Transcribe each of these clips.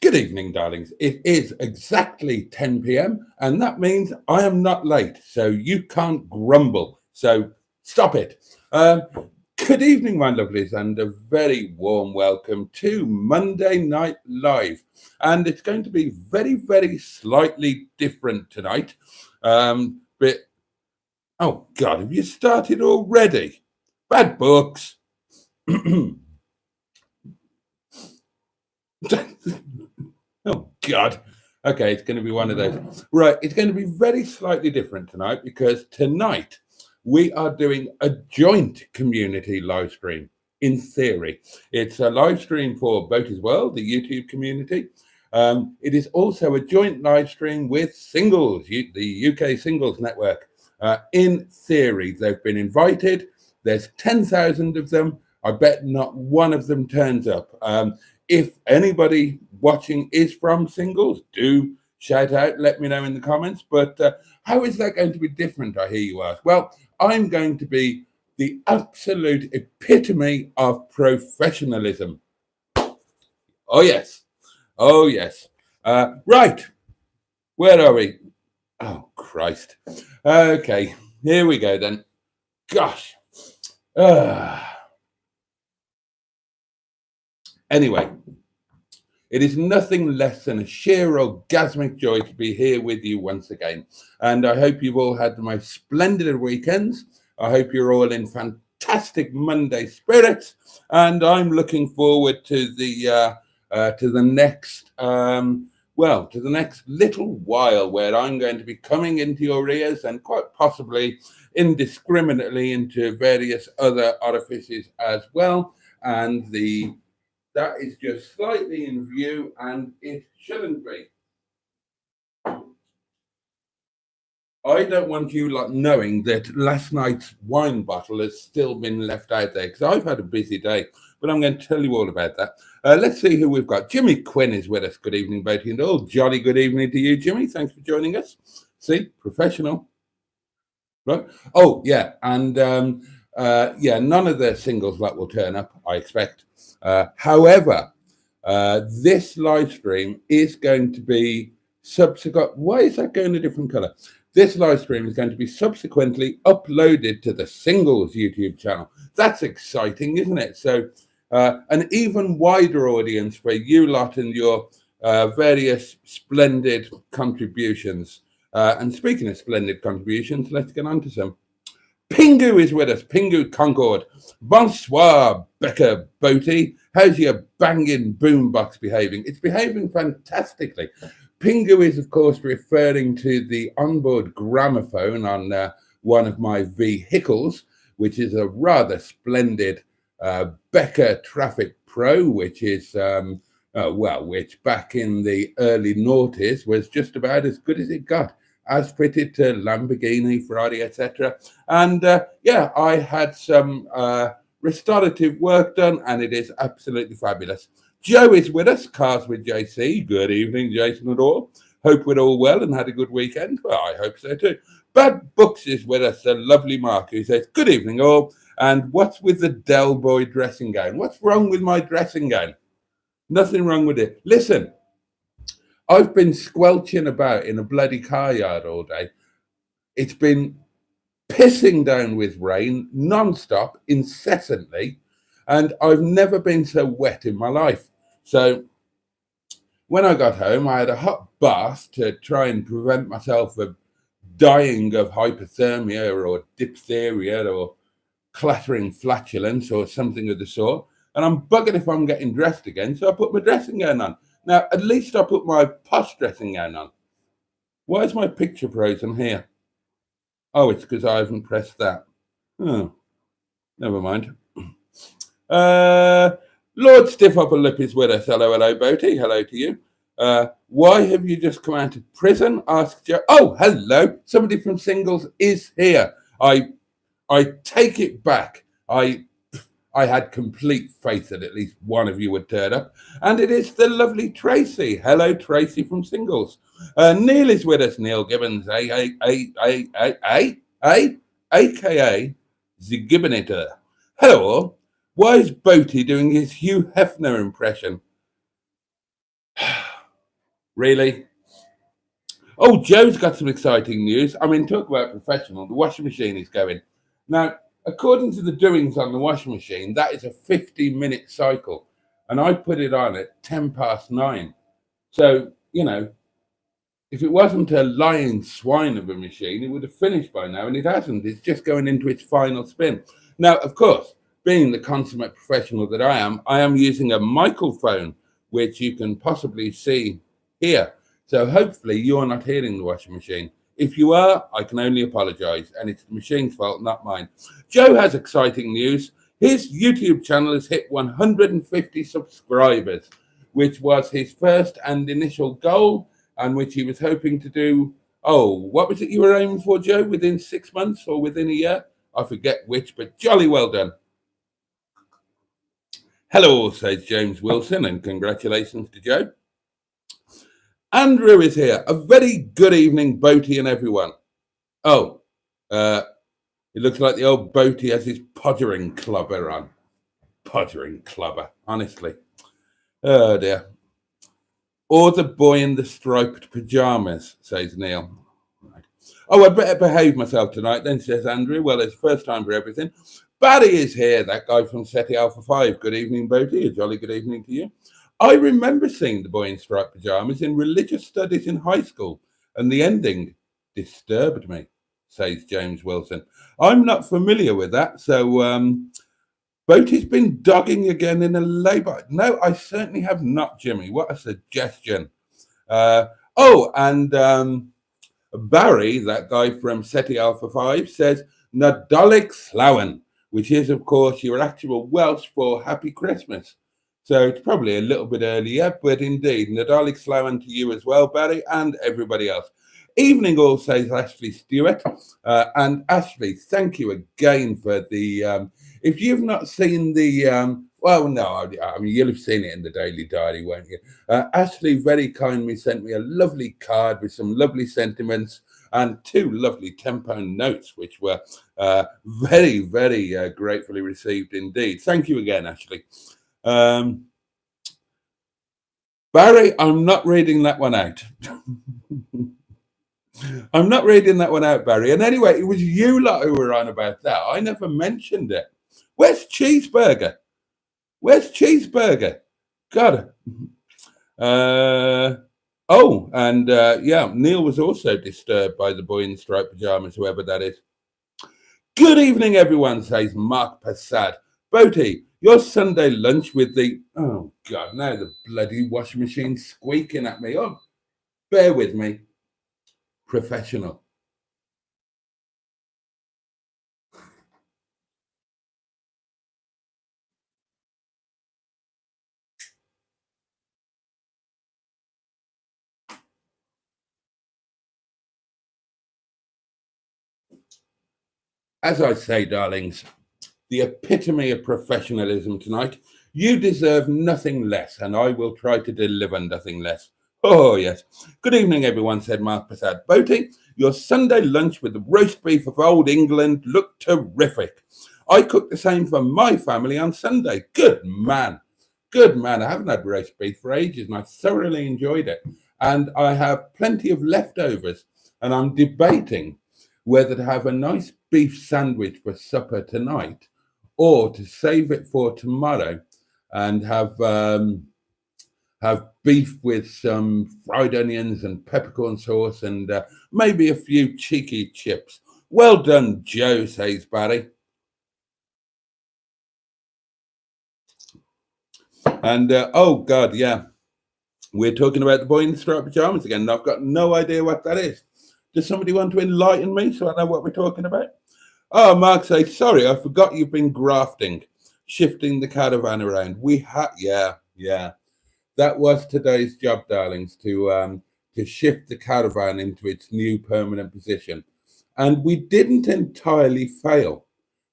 Good evening, darlings. It is exactly 10 p.m., and that means I am not late, so you can't grumble. So stop it. Good evening, my lovelies, and a very warm welcome to Monday Night Live. And it's going to be very, very slightly different tonight. But oh, God, have you started already? Bad books. Oh, God. Okay, it's going to be one of those. Right, it's going to be very slightly different tonight because tonight we are doing a joint community live stream. In theory, it's a live stream for Boaty's World, the YouTube community. It is also a joint live stream with Singles, the UK Singles Network. In theory, they've been invited. There's 10,000 of them. I bet not one of them turns up. If anybody watching is from Singles, do shout out, let me know in the comments. But how is that going to be different, I hear you ask? Well, I'm going to be the absolute epitome of professionalism. Oh, yes. Oh, yes. Right. Where are we? Oh, Christ. Okay, here we go then. Gosh. Anyway, it is nothing less than a sheer orgasmic joy to be here with you once again. And I hope you've all had the most splendid of weekends. I hope you're all in fantastic Monday spirits. And I'm looking forward to the next to the next little while where I'm going to be coming into your ears and quite possibly indiscriminately into various other orifices as well. And that is just slightly in view, and it shouldn't be. I don't want you lot knowing that last night's wine bottle has still been left out there because I've had a busy day, but I'm going to tell you all about that. Let's see who we've got. Jimmy Quinn is with us. Good evening, Boaty, and all. Jolly good evening to you, Jimmy. Thanks for joining us. See, professional. Right. Oh, yeah. And none of the singles that will turn up, I expect. However, this live stream is going to be subsequent. Why is that going a different color? This live stream is going to be subsequently uploaded to the Singles YouTube channel. That's exciting, isn't it? So an even wider audience for you lot and your various splendid contributions. And speaking of splendid contributions, let's get on to some. Pingu is with us. Pingu Concord. Bonsoir, Becca Boaty. How's your banging boombox behaving? It's behaving fantastically. Pingu is, of course, referring to the onboard gramophone on one of my vehicles, which is a rather splendid Becca Traffic Pro, which is, which back in the early noughties was just about as good as it got, as fitted to Lamborghini, Ferrari, etc. And I had some restorative work done, and it is absolutely fabulous. Joe is with us, Cars with JC. Good evening, Jason and all. Hope we're all well and had a good weekend. Well, I hope so too. Bad Books is with us, the lovely Mark, who says, good evening all. And what's with the Del Boy dressing gown? What's wrong with my dressing gown? Nothing wrong with it. Listen, I've been squelching about in a bloody car yard all day. It's been pissing down with rain non-stop, incessantly, and I've never been so wet in my life. So when I got home, I had a hot bath to try and prevent myself from dying of hypothermia or diphtheria or clattering flatulence or something of the sort. And I'm buggered if I'm getting dressed again, so I put my dressing gown on. Now, at least I put my posh dressing gown on. Why is my picture frozen here? Oh, it's because I haven't pressed that. Oh, never mind. Lord Stiff Upper Lip is with us. Hello, hello, Boaty. Hello to you. Why have you just come out of prison? Asked Joe. Oh, hello. Somebody from Singles is here. I take it back. I had complete faith that at least one of you would turn up. And it is the lovely Tracy. Hello, Tracy from Singles. Neil is with us. Neil Gibbons, a.k.a. the Gibbinator. Hello, all. Why is Boaty doing his Hugh Hefner impression? Really? Oh, Joe's got some exciting news. I mean, talk about professional. The washing machine is going. Now, according to the doings on the washing machine, that is a 50-minute cycle. And I put it on at 9:10. So, if it wasn't a lying swine of a machine, it would have finished by now, and it hasn't. It's just going into its final spin. Now, of course, being the consummate professional that I am using a microphone, which you can possibly see here. So hopefully you're not hearing the washing machine. If you are, I can only apologise, and it's the machine's fault, not mine. Joe has exciting news. His YouTube channel has hit 150 subscribers, which was his first and initial goal, and which he was hoping to do. Oh, what was it you were aiming for, Joe? Within 6 months or within a year? I forget which, but jolly well done. Hello, says James Wilson, and congratulations to Joe. Andrew is here. A very good evening, Boaty and everyone. Oh, it looks like the old Boaty has his pottering clubber on. Pottering clubber, honestly. Oh, dear. Or the boy in the striped pyjamas, says Neil. Right. Oh, I'd better behave myself tonight then, says Andrew. Well, it's first time for everything. Barry is here, that guy from SETI Alpha 5. Good evening, Boaty. A jolly good evening to you. I remember seeing the boy in striped pyjamas in religious studies in high school, and the ending disturbed me, says James Wilson. I'm not familiar with that, so Boaty's been dogging again in a labour. No, I certainly have not, Jimmy. What a suggestion. And Barry, that guy from SETI Alpha 5, says Nadolig Slawen, which is, of course, your actual Welsh for Happy Christmas. So it's probably a little bit earlier, but indeed, Nadolig Slawen to you as well, Barry, and everybody else. Evening all, says Ashley Stewart. And Ashley, thank you again for the... if you've not seen the... I mean, you'll have seen it in the Daily Diary, won't you? Ashley very kindly sent me a lovely card with some lovely sentiments and 2 lovely 10-pound notes, which were very, very gratefully received indeed. Thank you again, Ashley. Barry, I'm not reading that one out. I'm not reading that one out, Barry. And anyway, it was you lot who were on about that. I never mentioned it. Where's Cheeseburger? Where's Cheeseburger? God. Neil was also disturbed by the boy in striped pajamas, whoever that is. Good evening, everyone, says Mark Passad. Boaty, your Sunday lunch with the... Oh, God, now the bloody washing machine squeaking at me. Oh, bear with me. Professional. As I say, darlings, the epitome of professionalism tonight. You deserve nothing less, and I will try to deliver nothing less. Oh, yes. Good evening, everyone, said Mark Passad. Boaty, your Sunday lunch with the roast beef of old England looked terrific. I cooked the same for my family on Sunday. Good man. Good man. I haven't had roast beef for ages, and I thoroughly enjoyed it. And I have plenty of leftovers, and I'm debating whether to have a nice beef sandwich for supper tonight or to save it for tomorrow and have beef with some fried onions and peppercorn sauce and maybe a few cheeky chips. Well done, Joe, says Barry. And, oh, God, yeah. We're talking about the boy in the striped pajamas again, and I've got no idea what that is. Does somebody want to enlighten me so I know what we're talking about? Oh, Mark says, sorry, I forgot you've been grafting, shifting the caravan around. Yeah. That was today's job, darlings, to shift the caravan into its new permanent position. And we didn't entirely fail.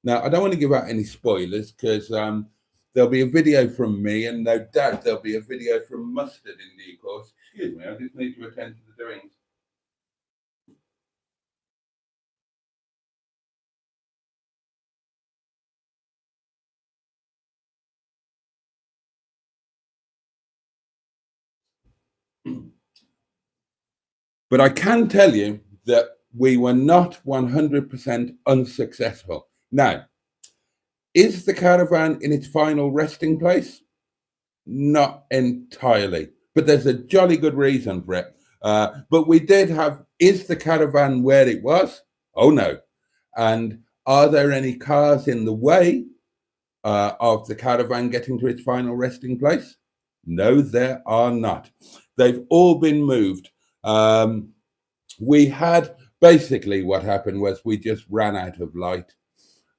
Now, I don't want to give out any spoilers because there'll be a video from me, and no doubt there'll be a video from Mustard in due course. Excuse me, I just need to attend to the doings. But I can tell you that we were not 100% unsuccessful. Now, is the caravan in its final resting place? Not entirely, but there's a jolly good reason for it. But we did have, is the caravan where it was? Oh no. And are there any cars in the way of the caravan getting to its final resting place? No, there are not. They've all been moved. We had basically what happened was we just ran out of light.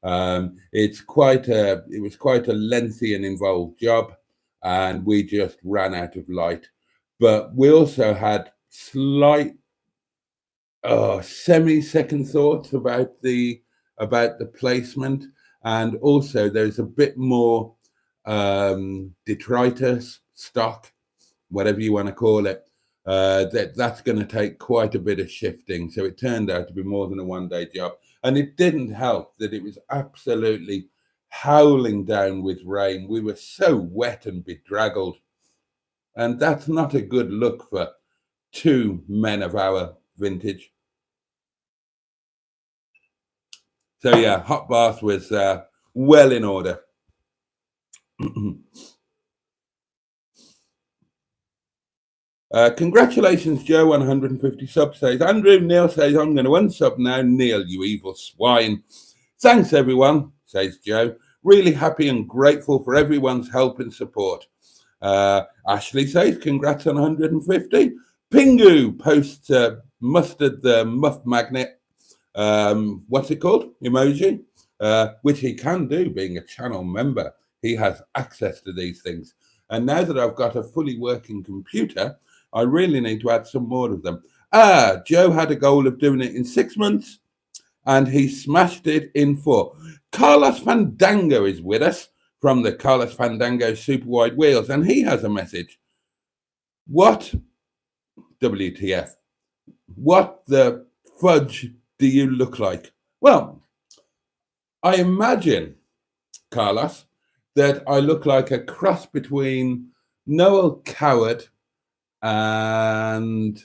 It was quite a lengthy and involved job, and we just ran out of light. But we also had slight semi-second thoughts about the placement, and also there's a bit more detritus stock, whatever you want to call it. That's going to take quite a bit of shifting. So it turned out to be more than a one-day job. And it didn't help that it was absolutely howling down with rain. We were so wet and bedraggled. And that's not a good look for two men of our vintage. So yeah, hot bath was well in order. Congratulations, Joe, 150 subs, says Andrew. Neil says, I'm going to unsub now. Neil, you evil swine. Thanks, everyone, says Joe. Really happy and grateful for everyone's help and support. Ashley says, congrats on 150. Pingu posts Mustard the Muff Magnet, what's it called? Emoji, which he can do being a channel member. He has access to these things. And now that I've got a fully working computer, I really need to add some more of them. Joe had a goal of doing it in 6 months, and he smashed it in 4. Carlos Fandango is with us from the Carlos Fandango Super Wide Wheels, and he has a message. What, WTF, what the fudge do you look like? Well, I imagine, Carlos, that I look like a cross between Noel Coward and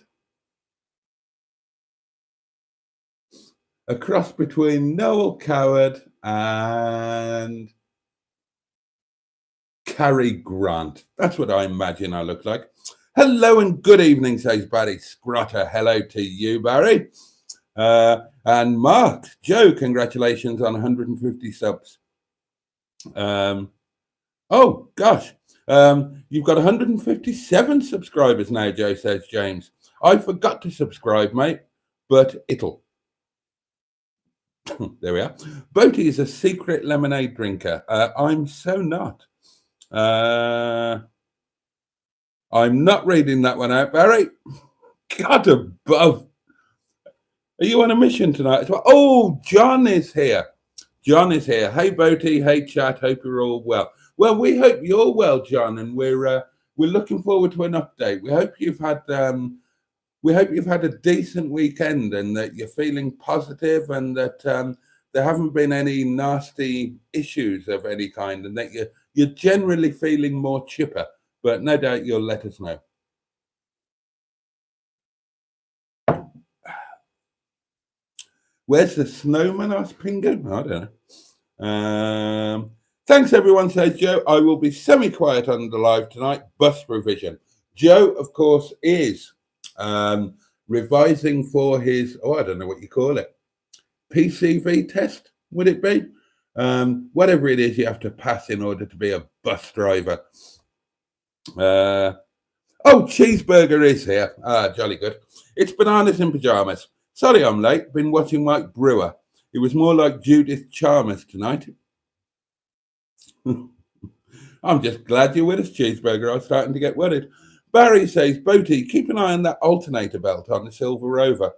Cary Grant. That's what I imagine I look like. Hello and good evening, says Barry Scrotter. Hello to you, Barry. And Mark, Joe, congratulations on 150 subs. Oh, gosh. You've got 157 subscribers now, Joe, says James. I forgot to subscribe, mate, but it'll. There we are. Boaty is a secret lemonade drinker. I'm so not. I'm not reading that one out, Barry. God above. Are you on a mission tonight as well? Oh, John is here. John is here. Hey, Boaty. Hey, chat. Hope you're all well. Well, we hope you're well, John, and we're looking forward to an update. We hope you've had a decent weekend and that you're feeling positive and that there haven't been any nasty issues of any kind and that you're generally feeling more chipper. But no doubt you'll let us know. Where's the snowman? Asked Pingu. I don't know. Thanks, everyone, says Joe. I will be semi-quiet on the live tonight. Bus revision. Joe, of course, is revising for his, I don't know what you call it, PCV test, would it be? Whatever it is you have to pass in order to be a bus driver. Oh, Cheeseburger is here. Ah, jolly good. It's bananas in pajamas. Sorry I'm late. Been watching Mike Brewer. It was more like Judith Chalmers tonight. I'm just glad you're with us, Cheeseburger. I was starting to get worried. Barry says, Boaty, keep an eye on that alternator belt on the Silver Rover.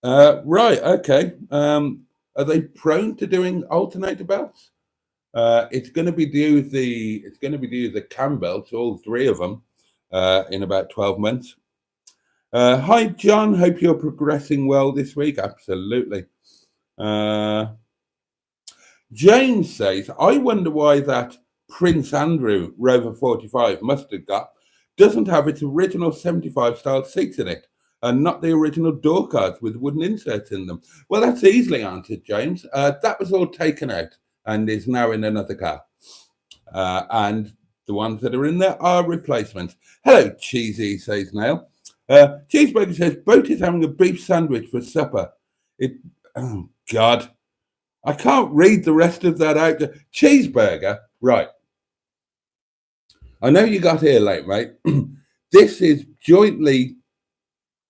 Right, okay. Are they prone to doing alternator belts? It's going to be due the cam belts, all three of them, in about 12 months. Hi, John. Hope you're progressing well this week. Absolutely. James says, I wonder why that Prince Andrew Rover 45 mustard got doesn't have its original 75 style seats in it and not the original door cards with wooden inserts in them. Well, that's easily answered, James. That was all taken out and is now in another car. And the ones that are in there are replacements. Hello, Cheesy, says Nail. Cheeseburger says, Boat is having a beef sandwich for supper. Oh, God. I can't read the rest of that out. Cheeseburger, right. I know you got here late, mate. This is jointly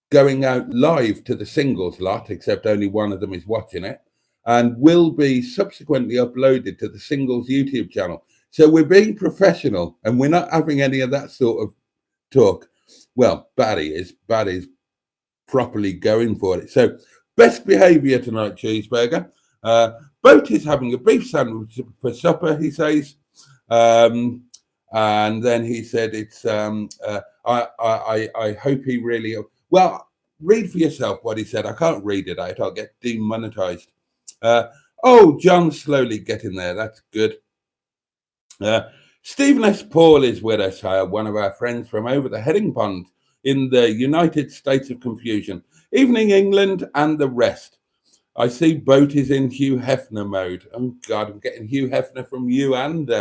going out live to the singles lot, except only one of them is watching it, and will be subsequently uploaded to the singles YouTube channel. So we're being professional and we're not having any of that sort of talk. Well, Barry is properly going for it. So best behavior tonight, Cheeseburger. Boat is having a beef sandwich for supper, he says. And then he said, "It's I hope he really well." Read for yourself what he said. I can't read it out. I'll get demonetized. Oh, John's slowly getting there. That's good. Stephen S. Paul is with us, one of our friends from over the Heading Pond in the United States of Confusion. Evening, England, and the rest. I see Boat is in Hugh Hefner mode. Oh, God, I'm getting Hugh Hefner from you and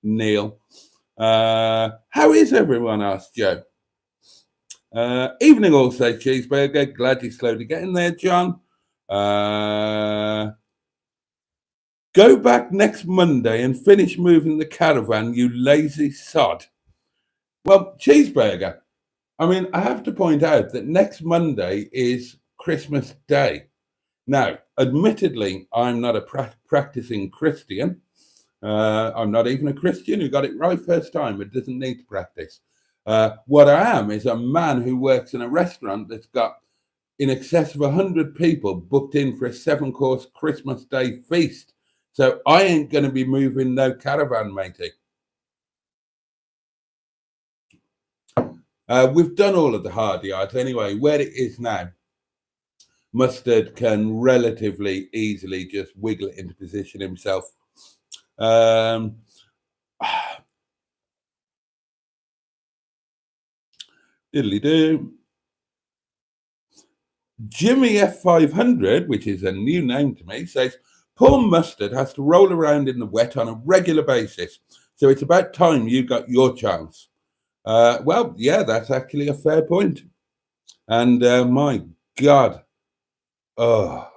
Neil. How is everyone? Asked Joe. Evening also, Cheeseburger. Glad you're slowly getting there, John. Go back next Monday and finish moving the caravan, you lazy sod. Well, Cheeseburger, I mean, I have to point out that next Monday is Christmas Day. Now, admittedly, I'm not a practicing Christian. I'm not even a Christian who got it right first time. It doesn't need to practice. What I am is a man who works in a restaurant that's got in excess of 100 people booked in for a 7-course Christmas Day feast. So I ain't going to be moving no caravan, matey. We've done all of the hard yards anyway. Where it is now, Mustard can relatively easily just wiggle it into position himself. Diddly do. Jimmy F500, which is a new name to me, says poor Mustard has to roll around in the wet on a regular basis. So it's about time you got your chance. Well, yeah, that's actually a fair point. And my God, oh,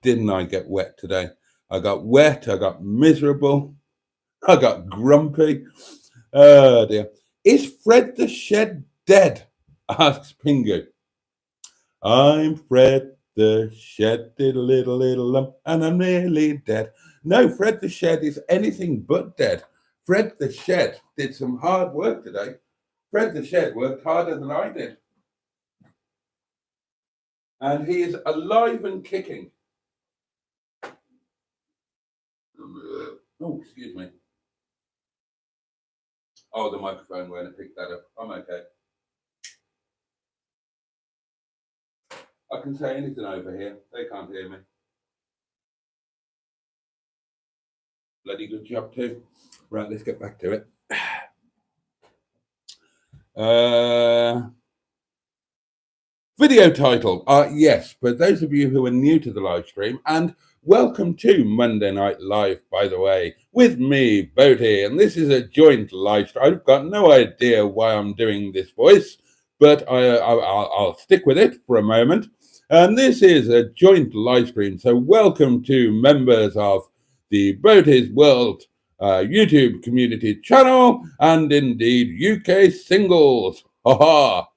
didn't I get wet today? I got wet, I got miserable, I got grumpy. Oh dear. Is Fred the Shed dead? Asks Pingu. I'm Fred the Shed, did a little lump, and I'm nearly dead. No, Fred the Shed is anything but dead. Fred the Shed did some hard work today. Fred the Shed worked harder than I did. And he is alive and kicking. Oh, excuse me. Oh, the microphone won't have picked that up. I'm okay. I can say anything over here. They can't hear me. Bloody good job too. Right, let's get back to it. Video title. Yes, for those of you who are new to the live stream, and welcome to Monday Night Live, by the way, with me, Boaty, and this is a joint live stream. I've got no idea why I'm doing this voice, but I'll stick with it for a moment. And this is a joint live stream, so welcome to members of the Boaty's World YouTube community channel, and indeed UK singles. Ha ha!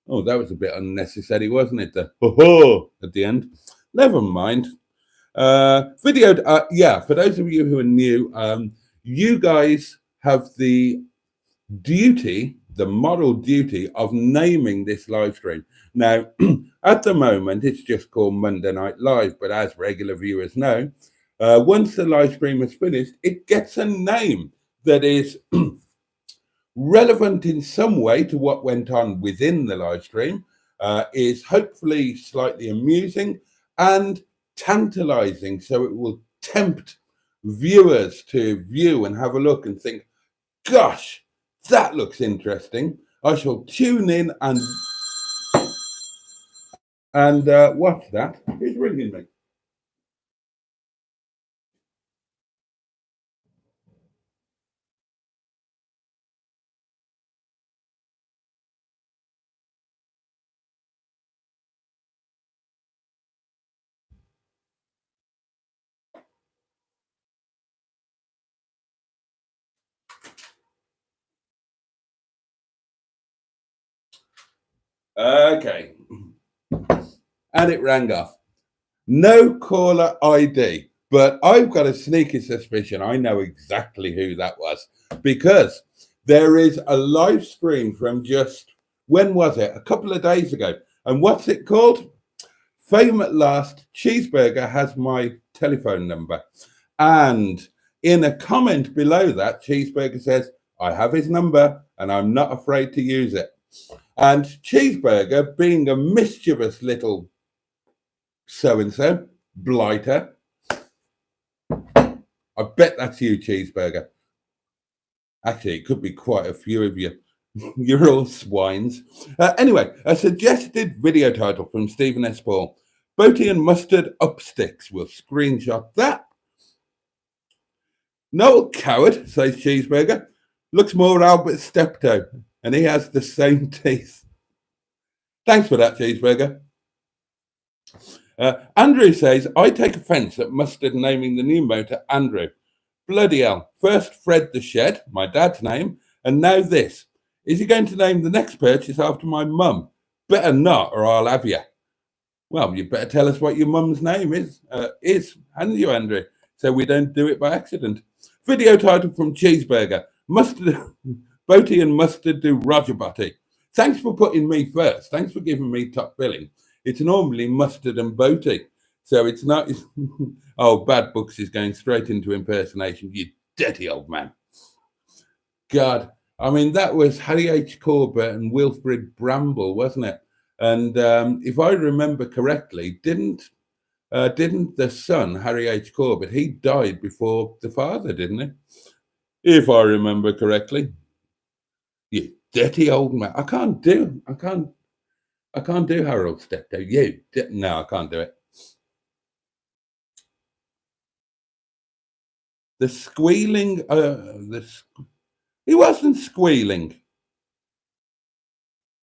Oh, that was a bit unnecessary, wasn't it? The ho ho at the end. Never mind. Yeah, for those of you who are new, you guys have the duty, the moral duty of naming this live stream. Now, at the moment, it's just called Monday Night Live, but as regular viewers know, once the live stream is finished, it gets a name that is relevant in some way to what went on within the live stream, is hopefully slightly amusing and tantalizing, so it will tempt viewers to view and have a look and think, gosh, that looks interesting. I shall tune in and watch that. Who's ringing me? Okay. And it rang off. No caller ID. But I've got a sneaky suspicion I know exactly who that was, because there is a live stream from just, when was it? A couple of days ago. And what's it called? Fame at Last Cheeseburger has my telephone number. And in a comment below that, Cheeseburger says, I have his number and I'm not afraid to use it. And Cheeseburger, being a mischievous little so-and-so, blighter, I bet that's you, Cheeseburger. Actually, it could be quite a few of you. You're all swines. Anyway, a suggested video title from Stephen S. Paul. Boaty and mustard up sticks. We'll screenshot that. No coward, says Cheeseburger. Looks more Albert Steptoe, and he has the same teeth. Thanks for that, Cheeseburger. Andrew says, I take offence at Mustard naming the new motor Andrew. Bloody hell. First Fred the Shed, my dad's name, and now this. Is he going to name the next purchase after my mum? Better not, or I'll have you. Well, you better tell us what your mum's name is, hadn't you, Andrew? So we don't do it by accident. Video title from Cheeseburger. Mustard, Boaty and Mustard do Roger Boaty. Thanks for putting me first. Thanks for giving me top billing. It's normally Mustard and Boaty. So it's not... Oh, Bad Books is going straight into impersonation. You dirty old man. God. I mean, that was Harry H. Corbett and Wilfrid Bramble, wasn't it? And if I remember correctly, didn't the son, Harry H. Corbett, he died before the father, didn't he? If I remember correctly. You dirty old man. I can't do Harold Steptoe. No, I can't do it. The squealing, he wasn't squealing.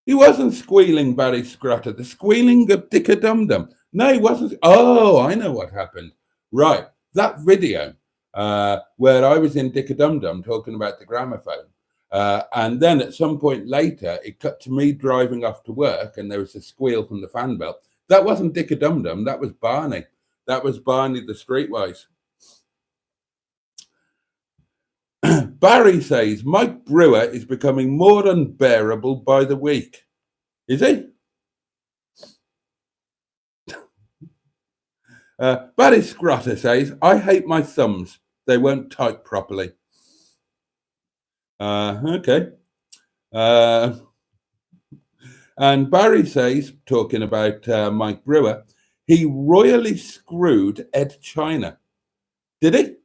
He wasn't squealing, Barry Scrotter. The squealing of Dicker Dum Dum. No, he wasn't. Oh, I know what happened. Right. That video where I was in Dicker Dum Dum talking about the gramophone. And then at some point later, it cut to me driving off to work and there was a squeal from the fan belt. That wasn't Dicker Dum Dum. That was Barney. That was Barney the Streetwise. Barry says, Mike Brewer is becoming more unbearable by the week. Is he? Barry Scrotter says, I hate my thumbs. They won't type properly. Okay. And Barry says, talking about Mike Brewer, he royally screwed Ed China. Did he?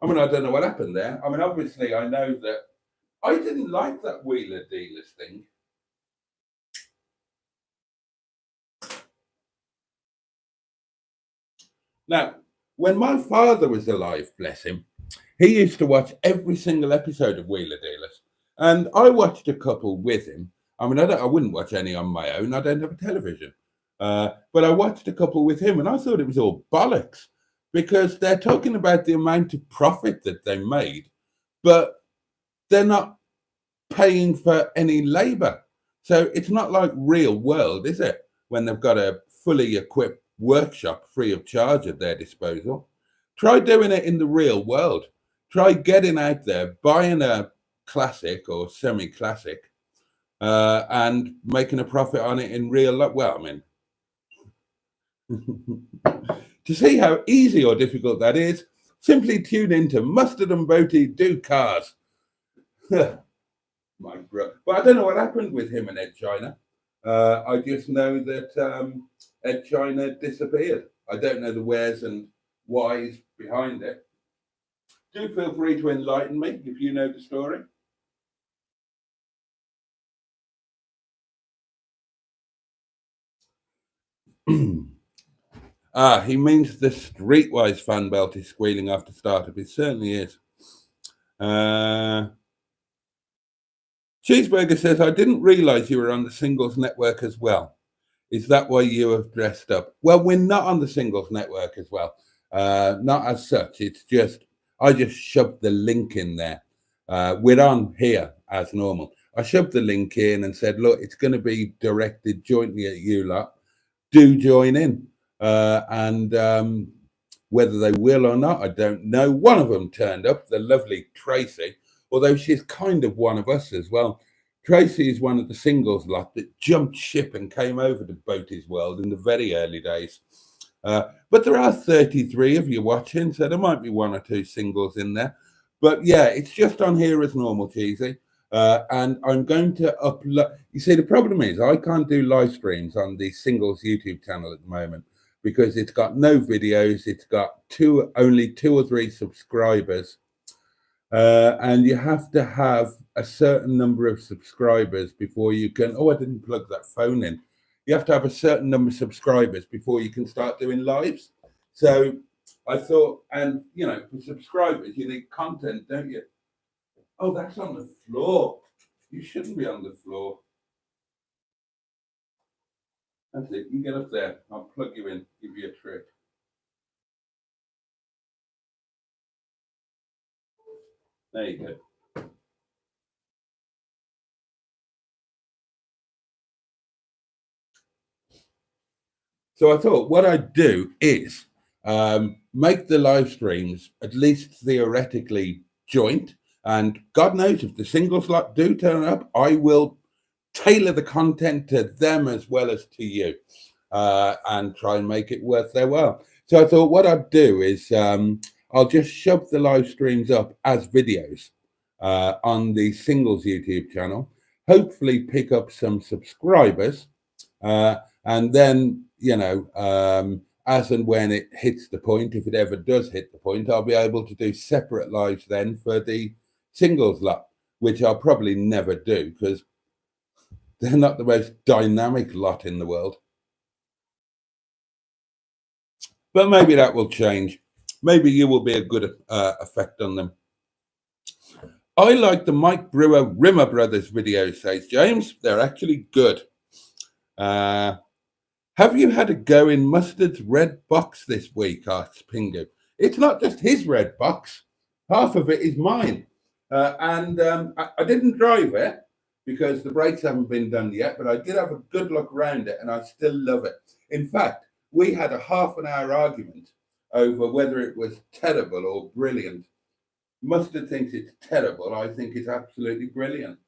I mean, I don't know what happened there. I mean, obviously, I know that I didn't like that Wheeler Dealers thing. Now, when my father was alive, bless him, he used to watch every single episode of Wheeler Dealers. And I watched a couple with him. I mean, I wouldn't watch any on my own. I don't have a television. But I watched a couple with him, and I thought it was all bollocks. because they're talking about the amount of profit that they made, but they're not paying for any labor. So it's not like real world, is it? When they've got a fully equipped workshop free of charge at their disposal. Try doing it in the real world. Try getting out there, buying a classic or semi-classic, and making a profit on it in real life. Well, I mean, to see how easy or difficult that is, simply tune into Mustard and Boaty Do Cars. My bro. But I don't know what happened with him and Ed China. I just know that Ed China disappeared. I don't know the wheres and whys behind it. Do feel free to enlighten me if you know the story. He means the Streetwise fan belt is squealing after startup. It certainly is. Cheeseburger says, I didn't realize you were on the singles network as well. Is that why you have dressed up? Well, we're not on the singles network as well. Not as such. It's just, I just shoved the link in there. We're on here as normal. I shoved the link in and said, look, it's going to be directed jointly at you lot. Do join in. And whether they will or not, I don't know. One of them turned up, the lovely Tracy, although she's kind of one of us as well. Tracy is one of the singles lot that jumped ship and came over to Boaty's world in the very early days. But there are 33 of you watching, so there might be one or two singles in there. But yeah, it's just on here as normal, Cheesy. And I'm going to upload. You see, the problem is I can't do live streams on the singles YouTube channel at the moment because it's got no videos. It's got only 2 or 3 subscribers. And you have to have a certain number of subscribers before you can. Oh, I didn't plug that phone in. You have to have a certain number of subscribers before you can start doing lives. So I thought, and you know, for subscribers, you need content, don't you? Oh, that's on the floor. You shouldn't be on the floor. That's it. You get up there. I'll plug you in, give you a trick. There you go. So I thought what I'd do is make the live streams at least theoretically joint. And God knows if the singles lot do turn up, I will tailor the content to them as well as to you, and try and make it worth their while. So I thought what I'd do is I'll just shove the live streams up as videos on the singles YouTube channel, hopefully pick up some subscribers, and then, you know, as and when it hits the point, if it ever does hit the point, I'll be able to do separate lives then for the singles lot, which I'll probably never do because they're not the most dynamic lot in the world. But maybe that will change. Maybe you will be a good effect on them. I like the Mike Brewer Rimmer Brothers videos, says James. They're actually good. Have you had a go in Mustard's red box this week? Asks Pingu. It's not just his red box. Half of it is mine. And I didn't drive it because the brakes haven't been done yet, but I did have a good look around it and I still love it. In fact, we had a half-an-hour argument over whether it was terrible or brilliant. Mustard thinks it's terrible. I think it's absolutely brilliant.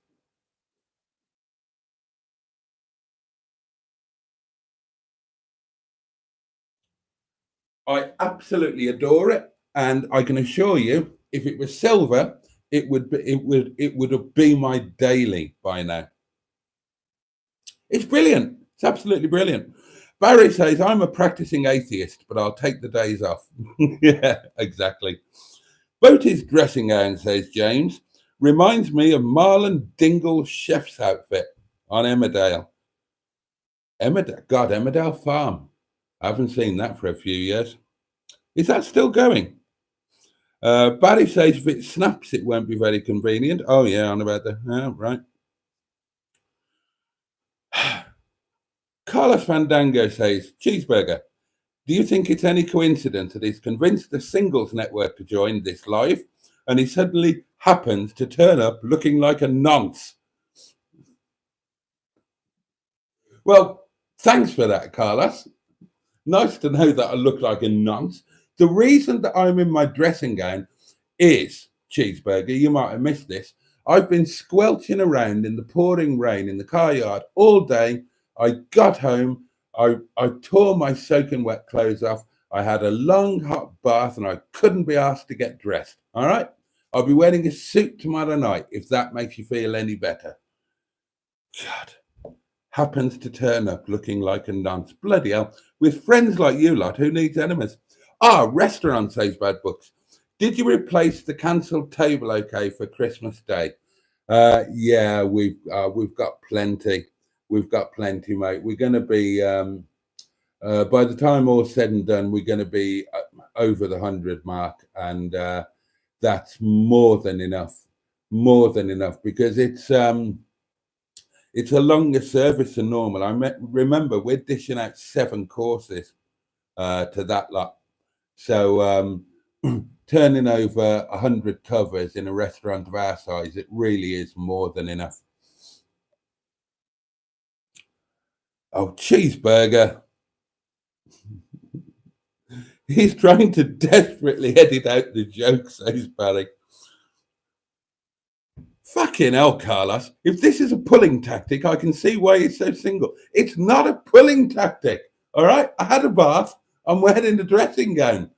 I absolutely adore it, and I can assure you, if it was silver, it would be my daily by now. It's brilliant. It's absolutely brilliant. Barry says, I'm a practicing atheist, but I'll take the days off. Yeah, exactly. Boaty's dressing gown, says James, reminds me of Marlon Dingle's chef's outfit on Emmerdale. Emmerdale Farm. I haven't seen that for a few years. Is that still going? Barry says if it snaps, it won't be very convenient. Oh, yeah, on about the... Oh, right. Carlos Fandango says, Cheeseburger, Do you think it's any coincidence that he's convinced the singles network to join this live and he suddenly happens to turn up looking like a nonce? Well, thanks for that, Carlos. Nice to know that I look like a nonce. The reason that I'm in my dressing gown is, Cheeseburger, you might have missed this, I've been squelching around in the pouring rain in the car yard all day. I got home, I tore my soaking wet clothes off. I had a long hot bath and I couldn't be asked to get dressed. All right? I'll be wearing a suit tomorrow night if that makes you feel any better. God. Happens to turn up looking like a nonce. Bloody hell. With friends like you lot, who needs enemies? Restaurant, says Bad Books. Did you replace the cancelled table okay for Christmas Day? Yeah, we've got plenty. We've got plenty, mate. We're going to be, by the time all's said and done, we're going to be over the 100 mark. And that's more than enough. More than enough, because it's a longer service than normal. Remember, we're dishing out 7 courses to that lot. So turning over 100 covers in a restaurant of our size, it really is more than enough. Oh, Cheeseburger. He's trying to desperately edit out the joke, says Barry. Fucking hell, Carlos. If this is a pulling tactic, I can see why he's so single. It's not a pulling tactic. All right? I had a bath. I'm wearing the dressing gown.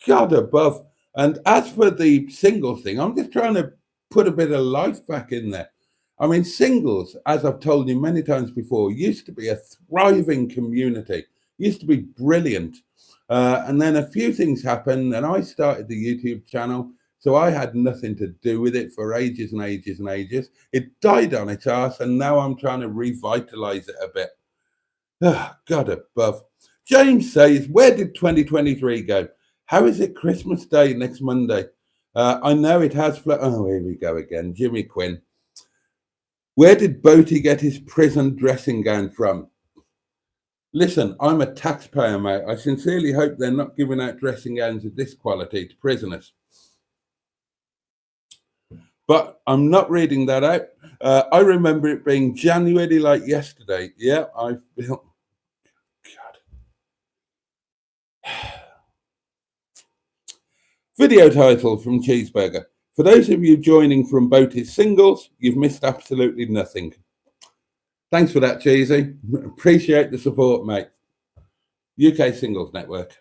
God above. And as for the singles thing, I'm just trying to put a bit of life back in there. I mean, singles, as I've told you many times before, used to be a thriving community, used to be brilliant. And then a few things happened, and I started the YouTube channel. So I had nothing to do with it for ages and ages and ages. It died on its arse, and now I'm trying to revitalize it a bit. Oh, God above. James says, where did 2023 go? How is it Christmas Day next Monday? I know it has... Oh, here we go again. Jimmy Quinn. Where did Boaty get his prison dressing gown from? Listen, I'm a taxpayer, mate. I sincerely hope they're not giving out dressing gowns of this quality to prisoners. But I'm not reading that out. I remember it being January like yesterday. Yeah, I feel... God. Video title from Cheeseburger. For those of you joining from Boaty's singles, you've missed absolutely nothing. Thanks for that, Cheesy. Appreciate the support, mate. UK Singles Network.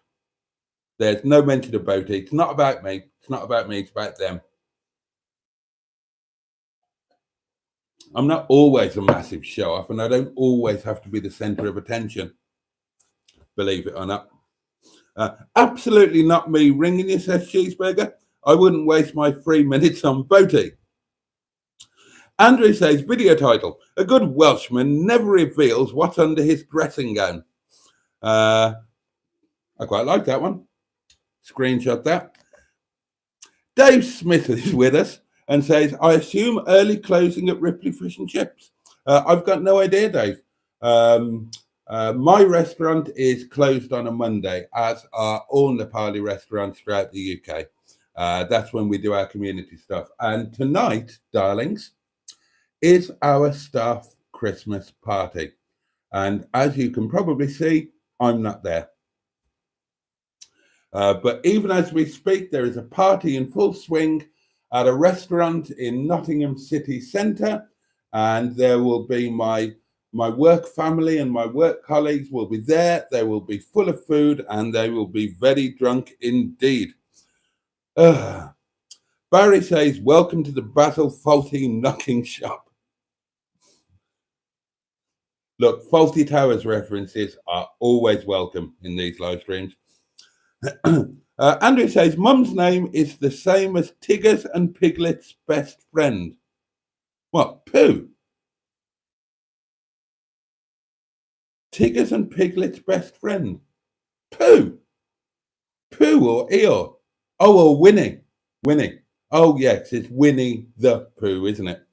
There's no mention of Boaty. It's not about me. It's not about me. It's about them. I'm not always a massive show-off, and I don't always have to be the centre of attention, believe it or not. Absolutely not me ringing you, says Cheeseburger. I wouldn't waste my 3 minutes on Boaty. Andrew says, video title, a good Welshman never reveals what's under his dressing gown. I quite like that one. Screenshot that. Dave Smith is with us and says, I assume early closing at Ripley Fish and Chips. I've got no idea, Dave. My restaurant is closed on a Monday, as are all Nepali restaurants throughout the UK. That's when we do our community stuff. And tonight, darlings, is our staff Christmas party. And as you can probably see, I'm not there. But even as we speak, there is a party in full swing at a restaurant in Nottingham City Centre, and there will be my work family and my work colleagues will be there. They will be full of food and they will be very drunk indeed. Barry says, welcome to the Basil Faulty knocking shop. Look, Faulty Towers references are always welcome in these live streams. Andrew says, Mum's name is the same as Tigger's and Piglet's best friend. What? Pooh? Tigger's and Piglet's best friend? Pooh? Pooh or Eeyore? Oh, or Winnie. Winnie. Oh, yes, it's Winnie the Pooh, isn't it?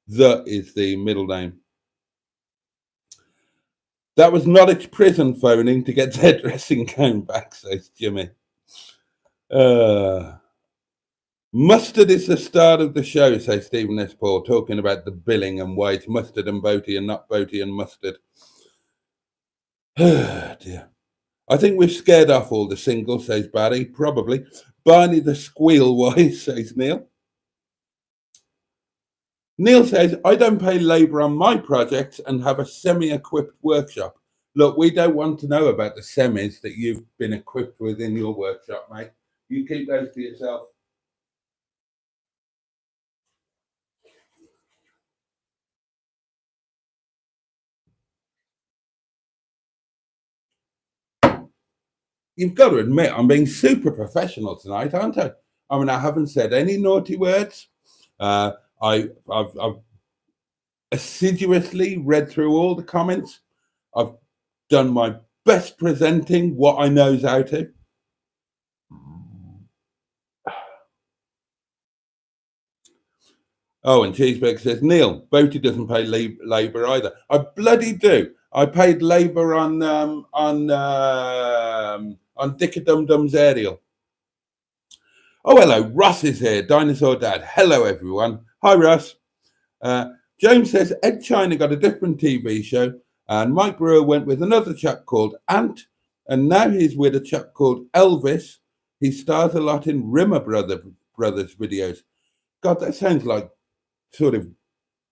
The is the middle name. That was not its prison phoning to get their dressing gown back, says Jimmy. Mustard is the start of the show, says Stephen S. Paul, talking about the billing and why it's Mustard and Boaty and not Boaty and Mustard. Dear. I think we've scared off all the singles, says Barry. Probably. Barney the Squeal Wise, says Neil. Neil says, I don't pay labour on my projects and have a semi-equipped workshop. Look, we don't want to know about the semis that you've been equipped with in your workshop, mate. You keep those to yourself. You've got to admit, I'm being super professional tonight, aren't I? I mean, I haven't said any naughty words. I've assiduously read through all the comments. I've done my best presenting what I knows how to. Oh, and Cheeseburger says, Neil, Boaty doesn't pay labour either. I bloody do. I paid labour on Dicker Dum Dum's aerial. Oh, hello, Russ is here, Dinosaur Dad. Hello, everyone. Hi, Russ. James says, Ed China got a different TV show, and Mike Brewer went with another chap called Ant, and now he's with a chap called Elvis. He stars a lot in Rimmer Brothers videos. God, that sounds like sort of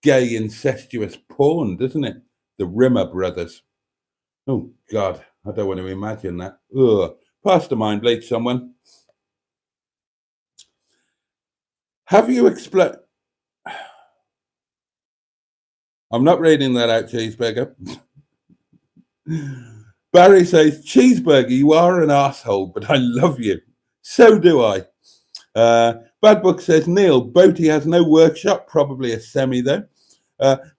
gay, incestuous porn, doesn't it? The Rimmer Brothers. Oh, God, I don't want to imagine that. Ugh. Pass the mind bleach, someone. Have you explained... I'm not reading that out, Cheeseburger. Barry says, Cheeseburger, you are an asshole, but I love you. So do I. Bad Book says, Neil, Boaty has no workshop, probably a semi though.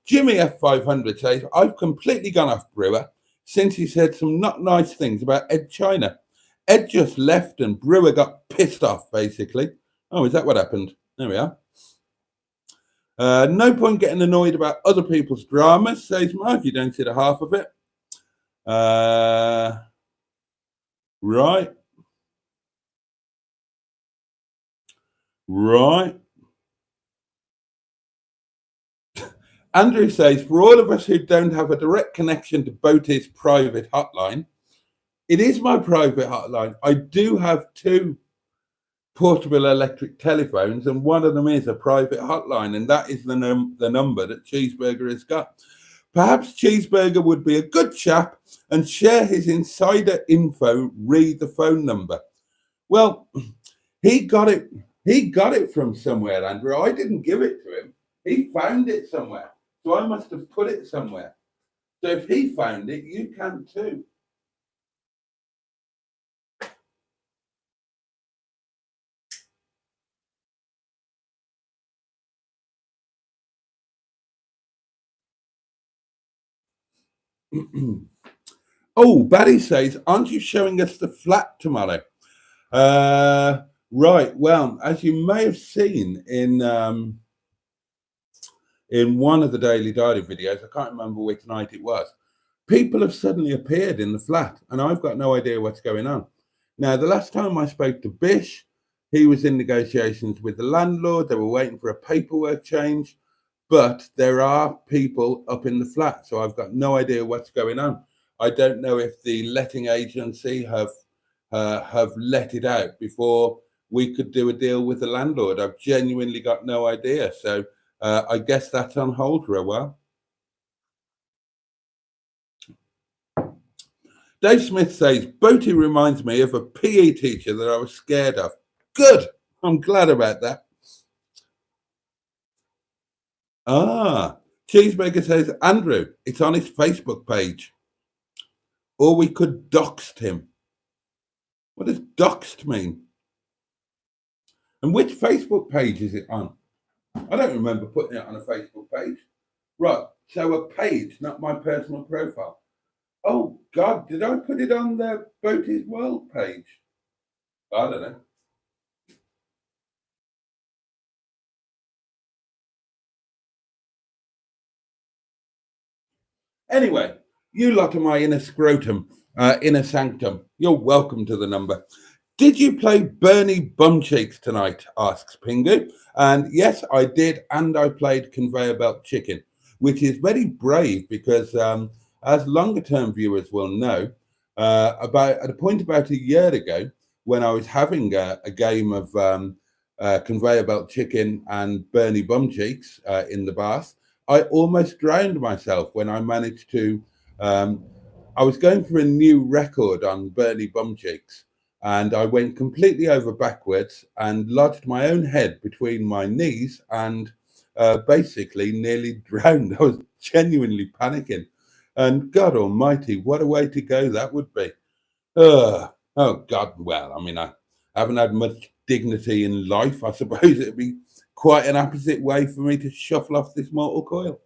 Jimmy F500 says, I've completely gone off Brewer since he said some not nice things about Ed China. Ed just left and Brewer got pissed off, basically. Oh, is that what happened? There we are. No point getting annoyed about other people's dramas, says Mark. You don't see the half of it. Right. Andrew says, for all of us who don't have a direct connection to Boaty's private hotline, it is my private hotline. I do have 2 portable electric telephones, and one of them is a private hotline, and that is the number that Cheeseburger has got. Perhaps Cheeseburger would be a good chap and share his insider info, read the phone number. Well, he got it from somewhere, Andrew. I didn't give it to him. He found it somewhere. So I must have put it somewhere. So if he found it, you can too. Oh, Barry says, aren't you showing us the flat tomorrow? Right. Well, as you may have seen in one of the Daily Diary videos, I can't remember which night it was, people have suddenly appeared in the flat, and I've got no idea what's going on. Now, the last time I spoke to Bish, he was in negotiations with the landlord. They were waiting for a paperwork change, but there are people up in the flat, so I've got no idea what's going on. I don't know if the letting agency have let it out before we could do a deal with the landlord. I've genuinely got no idea. So I guess that's on hold for a while. Dave Smith says, Boaty reminds me of a PE teacher that I was scared of. Good. I'm glad about that. Cheeseburger says, Andrew, it's on his Facebook page. Or we could doxed him. What does doxed mean? And which Facebook page is it on? I don't remember putting it on a Facebook page. Right, so a page, not my personal profile. Oh, God, did I put it on the Boaty's World page? I don't know. Anyway, You lot are my inner scrotum, inner sanctum. You're welcome to the number. Did you play Bernie Bumcheeks tonight? Asks Pingu. And yes, I did. And I played Conveyor Belt Chicken, which is very brave because, as longer term viewers will know, about at a point about a year ago, when I was having a game of Conveyor Belt Chicken and Bernie Bumcheeks in the bath, I almost drowned myself when I managed to. Um, I was going for a new record on Bernie Bumcheeks, and I went completely over backwards and lodged my own head between my knees and basically nearly drowned. I was genuinely panicking. And God Almighty, what a way to go that would be. Oh God, well, I mean, I haven't had much dignity in life. I suppose it'd be quite an opposite way for me to shuffle off this mortal coil.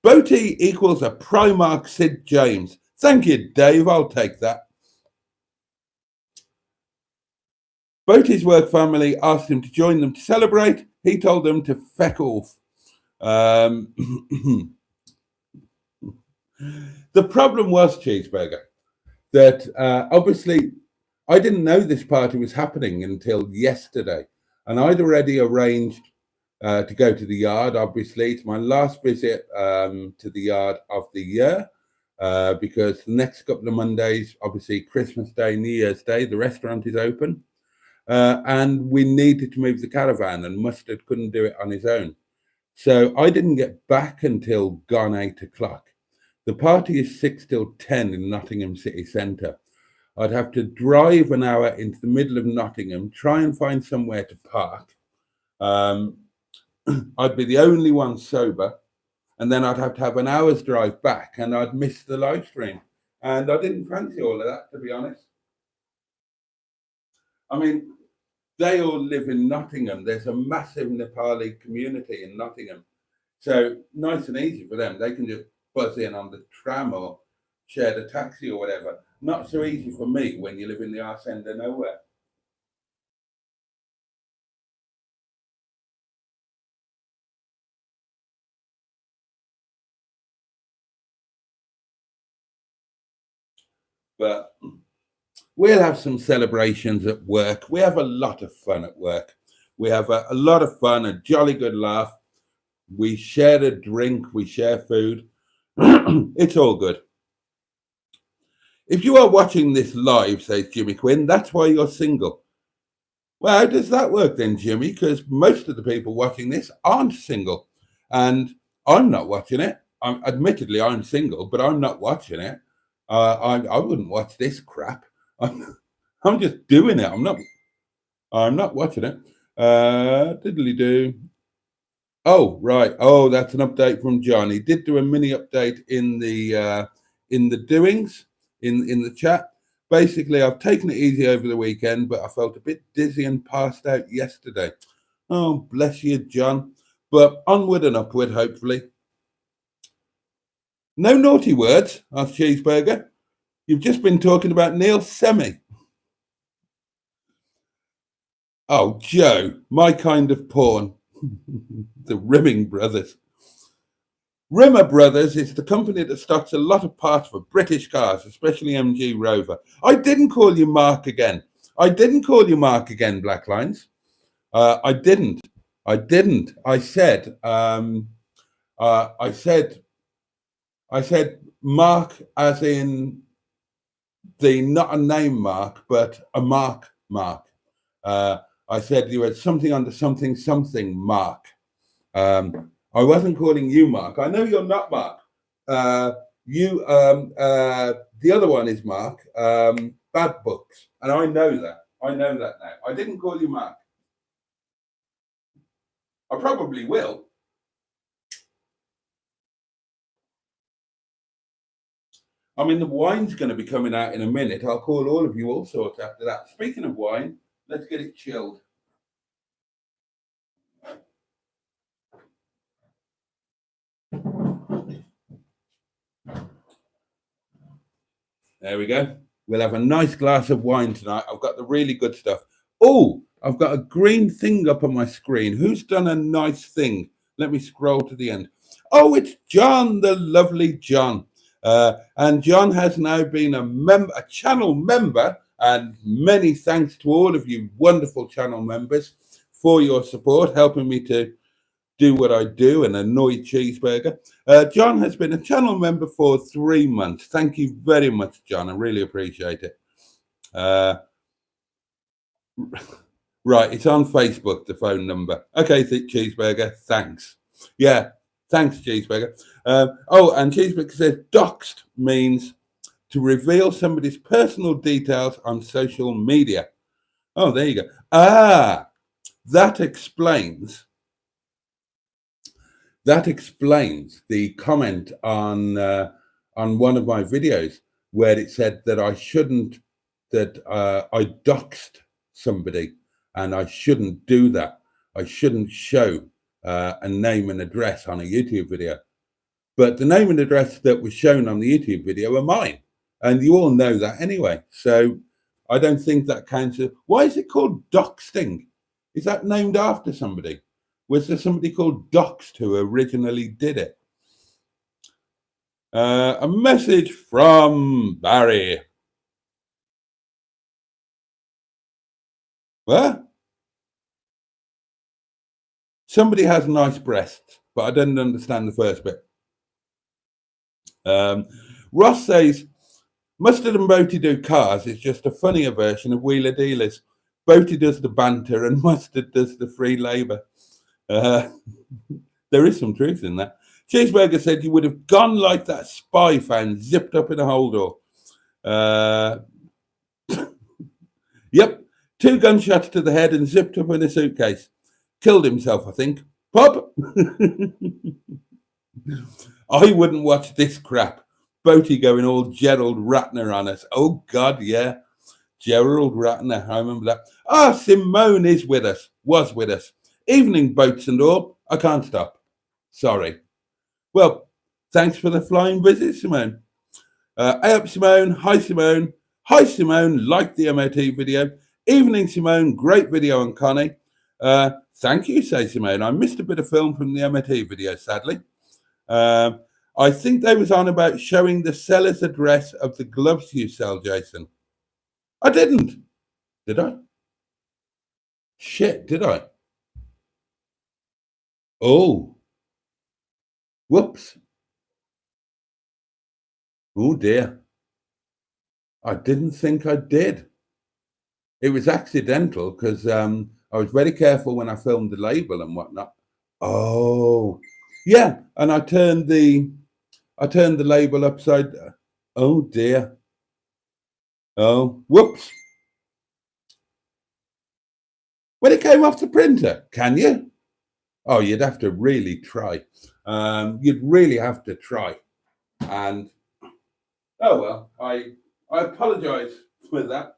Boaty equals a Primark Sid James. Thank you, Dave. I'll take that. Boaty's work family asked him to join them to celebrate. He told them to feck off. The problem was, Cheeseburger, that obviously I didn't know this party was happening until yesterday. And I'd already arranged to go to the yard. Obviously, it's my last visit to the yard of the year because the next couple of Mondays, obviously Christmas Day, New Year's Day, the restaurant is open. And we needed to move the caravan, and Mustard couldn't do it on his own. So I didn't get back until gone 8 o'clock. The party is 6 till 10 in Nottingham city centre. I'd have to drive an hour into the middle of Nottingham, try and find somewhere to park. I'd be the only one sober, and then I'd have to have an hour's drive back, and I'd miss the live stream. And I didn't fancy all of that, to be honest. I mean, they all live in Nottingham. There's a massive Nepali community in Nottingham. So nice and easy for them. They can just buzz in on the tram or share the taxi or whatever. Not so easy for me when you live in the arse end of nowhere. But we'll have some celebrations at work. We have a lot of fun at work. We have a lot of fun, a jolly good laugh. We share a drink, we share food. It's all good. If you are watching this live, says Jimmy Quinn, that's why you're single. Well, how does that work then, Jimmy? Because most of the people watching this aren't single. And I'm not watching it. Admittedly, I'm single, but I'm not watching it. I wouldn't watch this crap. I'm just doing it. I'm not watching it. Diddly do. Oh, right. Oh, that's an update from John. He did do a mini update in the doings in the chat. Basically, I've taken it easy over the weekend, but I felt a bit dizzy and passed out yesterday. Oh, bless you, John. But onward and upward, hopefully. No naughty words, asked Cheeseburger. You've just been talking about Neil Semi. Oh, Joe, my kind of porn. The Rimming Brothers. Rimmer Brothers is the company that stocks a lot of parts for British cars, especially MG Rover. I didn't call you Mark again. Black Lines. I didn't. I said Mark as in the not a name Mark, but a Mark. I said you had something under something Mark. I wasn't calling you Mark. I know you're not Mark. The other one is Mark. Bad Books, and I know that. Now. I didn't call you Mark. I probably will. I mean, the wine's going to be coming out in a minute. I'll call all of you all sorts after that. Speaking of wine, let's get it chilled. There we go. We'll have a nice glass of wine tonight. I've got the really good stuff. Oh, I've got a green thing up on my screen. Who's done a nice thing? Let me scroll to the end. Oh, it's John, the lovely John. And John has now been a channel member, and many thanks to all of you wonderful channel members for your support, helping me to do what I do and annoy Cheeseburger. John has been a channel member for 3 months. Thank you very much, John. I really appreciate it. Right, it's on Facebook, the phone number. Okay, Cheeseburger, thanks. Yeah, thanks, Cheeseburger. And Cheeseburger says doxed means to reveal somebody's personal details on social media. Oh, there you go. That explains the comment on one of my videos where it said that I doxed somebody, and I shouldn't do that. I shouldn't show a name and address on a YouTube video. But the name and address that was shown on the YouTube video are mine, and you all know that anyway. So I don't think that counts. Why is it called doxting? Is that named after somebody? Was there somebody called Doxed who originally did it? A message from Barry. What? Somebody has nice breasts, but I didn't understand the first bit. Ross says, Mustard and Boaty do cars. It's just a funnier version of Wheeler Dealers. Boaty does the banter and Mustard does the free labour. There is some truth in that. Cheeseburger said you would have gone like that spy fan zipped up in a hold door. Yep, 2 gunshots to the head and zipped up in a suitcase. Killed himself, I think. Pop! I wouldn't watch this crap. Boaty going all Gerald Ratner on us. Oh, God, yeah. Gerald Ratner, I remember that. Simone is with us, was with us. Evening, boats and all. I can't stop. Sorry. Well, thanks for the flying visit, Simone. Hey up, Simone. Hi, Simone. Hi, Simone. Like the MOT video. Evening, Simone. Great video on Connie. Thank you, say Simone. I missed a bit of film from the MOT video, sadly. I think they was on about showing the seller's address of the gloves you sell, Jason. I didn't. Did I? Shit, did I? Oh. Whoops. Oh, dear. I didn't think I did. It was accidental because I was very careful when I filmed the label and whatnot. Oh, yeah. And I turned the label upside down. Oh, dear. Oh, whoops. When it came off the printer, can you? Oh, you'd have to really try. You'd really have to try. And, oh, well, I apologize for that.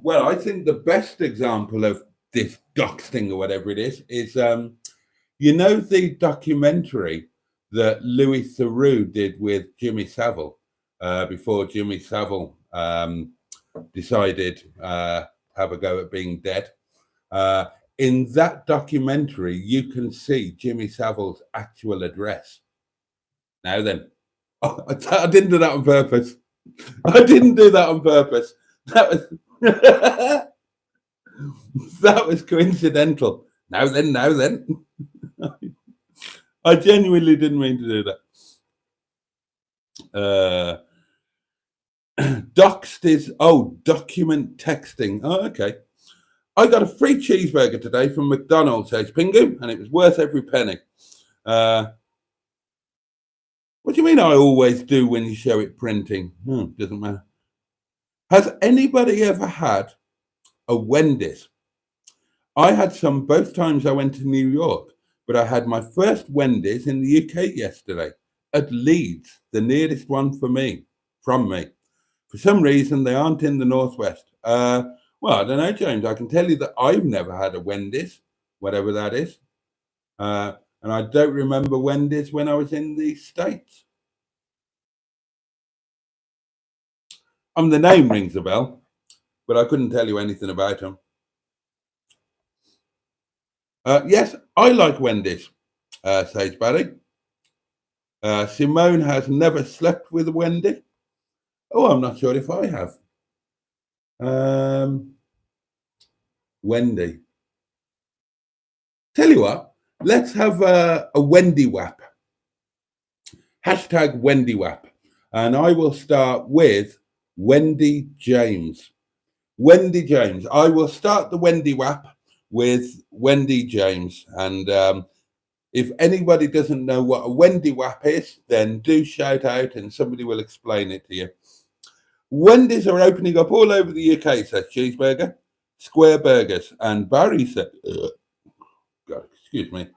Well, I think the best example of this doxing or whatever it is the documentary that Louis Theroux did with Jimmy Savile before Jimmy Savile decided to have a go at being dead. In that documentary, you can see Jimmy Savile's actual address. Now then, I didn't do that on purpose. I didn't do that on purpose. That was that was coincidental. Now then. I genuinely didn't mean to do that. Doxed is document texting. Oh, okay. I got a free cheeseburger today from McDonald's, says Pingu, and it was worth every penny. What do you mean I always do when you show it printing? Doesn't matter. Has anybody ever had a Wendy's? I had some both times I went to New York, but I had my first Wendy's in the UK yesterday at Leeds, the nearest one from me. For some reason, they aren't in the Northwest. Well, I don't know, James. I can tell you that I've never had a Wendy's, whatever that is. And I don't remember Wendy's when I was in the States. The name rings a bell, but I couldn't tell you anything about them. Yes, I like Wendy's, says Barry. Simone has never slept with Wendy. Oh, I'm not sure if I have. Um, Wendy. Tell you what, let's have a Wendy Wap. Hashtag Wendy Wap. And I will start with Wendy James. Wendy James. I will start the Wendy Wap with Wendy James. And if anybody doesn't know what a Wendy Wap is, then do shout out and somebody will explain it to you. Wendy's are opening up all over the UK, says Cheeseburger. Square burgers. And Barry said, God, excuse me.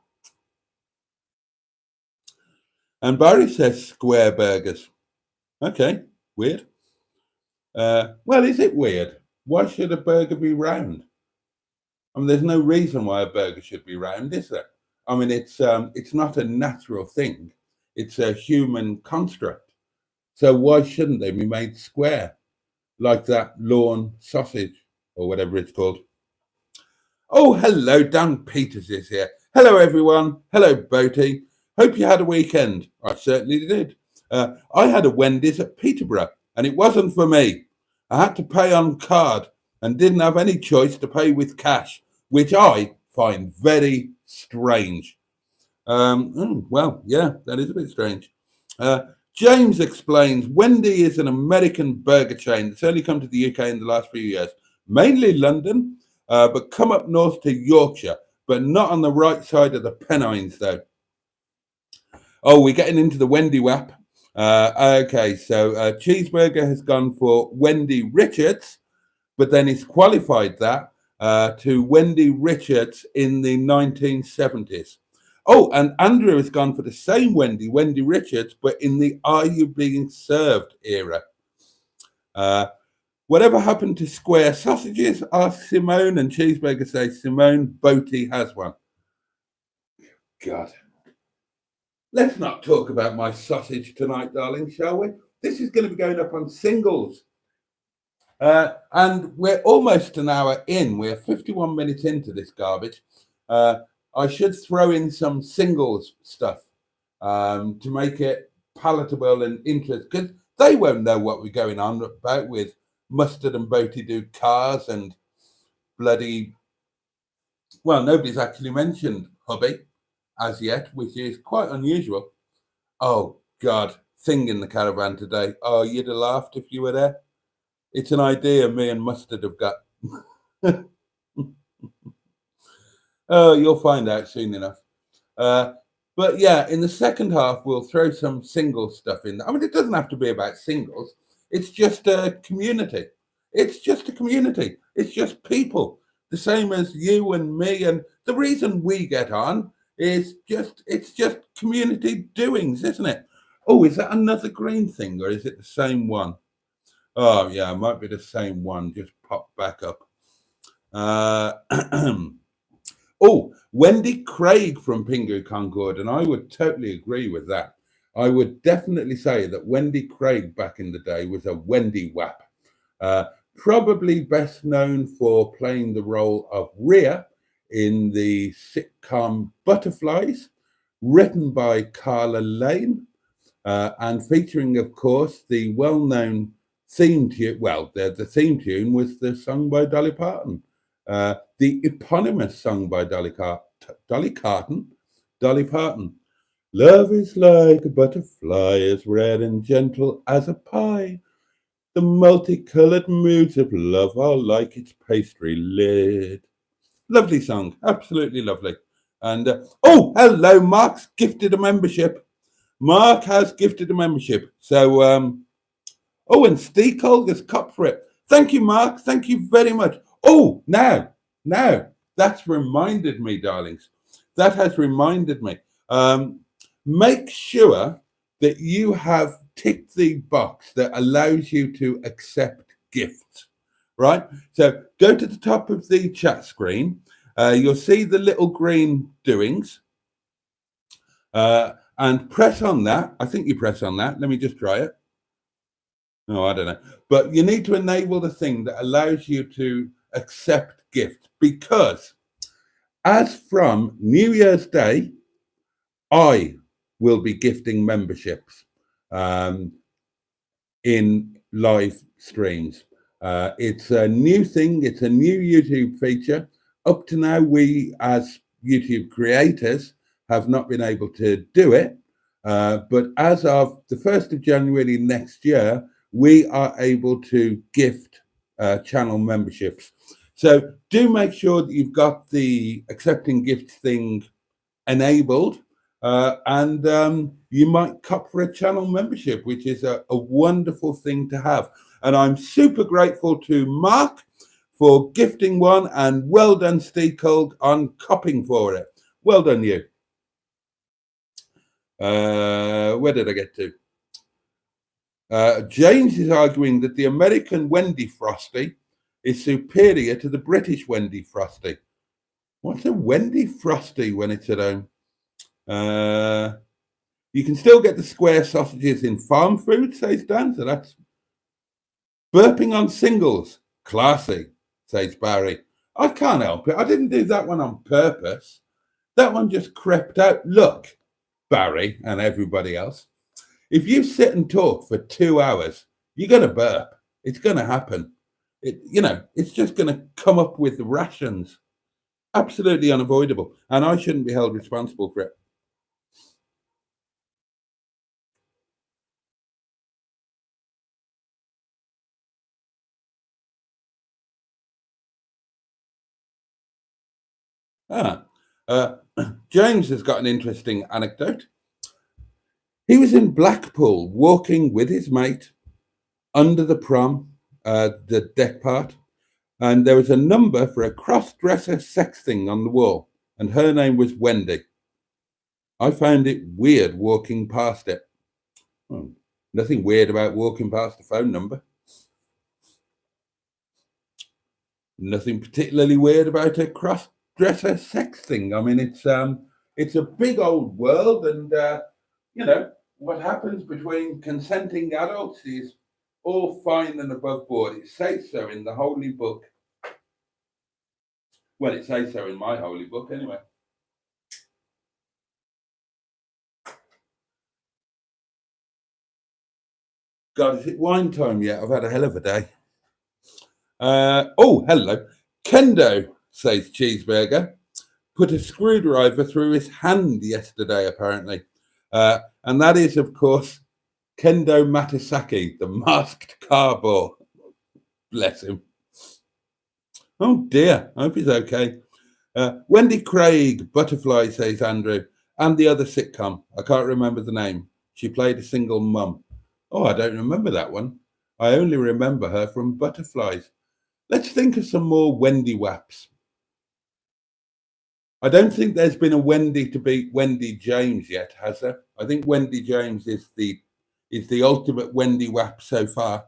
And Barry says square burgers. Okay, weird. Well, is it weird? Why should a burger be round? I mean, there's no reason why a burger should be round, is there? I mean, it's not a natural thing. It's a human construct. So why shouldn't they be made square, like that lawn sausage or whatever it's called? Oh, hello, Dan Peters is here. Hello, everyone. Hello, Boaty. Hope you had a weekend. I certainly did. I had a Wendy's at Peterborough, and it wasn't for me. I had to pay on card and didn't have any choice to pay with cash, which I find very strange. Well, yeah, that is a bit strange. James explains Wendy is an American burger chain that's only come to the UK in the last few years, mainly London, but come up north to Yorkshire, but not on the right side of the Pennines, though. Oh, we're getting into the Wendy Wap. Okay, so Cheeseburger has gone for Wendy Richards, but then he's qualified that to Wendy Richards in the 1970s. Oh, and Andrew has gone for the same Wendy, Wendy Richards, but in the Are You Being Served era. Whatever happened to square sausages? Asked Simone, and Cheeseburger says Simone Boaty has one. God. Let's not talk about my sausage tonight, darling, shall we? This is going to be going up on singles. And we're almost an hour in. We're 51 minutes into this garbage. I should throw in some singles stuff to make it palatable and interesting, because they won't know what we're going on about with Mustard and Boaty do cars and bloody... Well, nobody's actually mentioned hubby as yet, which is quite unusual. Oh, God, thing in the caravan today. Oh, you'd have laughed if you were there. It's an idea me and Mustard have got. Oh, you'll find out soon enough. But yeah, in the second half, we'll throw some single stuff in. I mean, it doesn't have to be about singles. It's just a community. It's just a community. It's just people, the same as you and me. And the reason we get on is it's just community doings, isn't it? Oh, is that another green thing, or is it the same one? Oh, yeah, it might be the same one. Just pop back up. Oh, Wendy Craig from Pingu Concord, and I would totally agree with that. I would definitely say that Wendy Craig back in the day was a Wendy Wap. Probably best known for playing the role of Rhea in the sitcom Butterflies, written by Carla Lane, and featuring, of course, the well-known theme tune. Well, the theme tune was the song by Dolly Parton. The eponymous song by Dolly Parton. Love is like a butterfly, as red and gentle as a pie. The multicolored moods of love are like its pastry lid. Lovely song, absolutely lovely. And oh, hello, Mark's gifted a membership. Mark has gifted a membership. So, oh, and Steve Colger's cop for it. Thank you, Mark. Thank you very much. Oh, now, that's reminded me, darlings. That has reminded me. Make sure that you have ticked the box that allows you to accept gifts, right? So go to the top of the chat screen. You'll see the little green doings. And press on that. I think you press on that. Let me just try it. No, I don't know. But you need to enable the thing that allows you to accept gifts, because as from New Year's Day, I will be gifting memberships in live streams. It's a new thing. It's a new YouTube feature. Up to now, we as YouTube creators have not been able to do it. But as of the 1st of January next year, we are able to gift channel memberships. So do make sure that you've got the accepting gifts thing enabled, and you might cop for a channel membership, which is a wonderful thing to have. And I'm super grateful to Mark for gifting one, and well done, Steve Cold, on copping for it. Well done, you. Where did I get to? James is arguing that the American Wendy Frosty is superior to the British Wendy Frosty. What's a Wendy Frosty when it's at home? You can still get the square sausages in farm food, says Dan. So that's burping on singles. Classy, says Barry. I can't help it. I didn't do that one on purpose. That one just crept out. Look, Barry and everybody else, if you sit and talk for 2 hours, you're going to burp. It's going to happen. It's just going to come up with the rations. Absolutely unavoidable. And I shouldn't be held responsible for it. James has got an interesting anecdote. He was in Blackpool walking with his mate under the prom, the deck part, and there was a number for a cross-dresser sex thing on the wall, and her name was Wendy. I found it weird walking past it. Well, nothing weird about walking past a phone number. Nothing particularly weird about a cross-dresser sex thing. I mean, it's a big old world, and what happens between consenting adults is all fine and above board. It says so in the holy book. Well, it says so in my holy book, anyway. God, is it wine time yet? I've had a hell of a day. Oh, hello. Kendo, says Cheeseburger, put a screwdriver through his hand yesterday, apparently. And that is, of course, Kendo Matasaki, the masked carball. Bless him. Oh, dear. I hope he's okay. Wendy Craig, Butterfly, says Andrew, and the other sitcom. I can't remember the name. She played a single mum. Oh, I don't remember that one. I only remember her from Butterflies. Let's think of some more Wendy Waps. I don't think there's been a Wendy to beat Wendy James yet, has there? I think Wendy James is the ultimate Wendy Wap so far.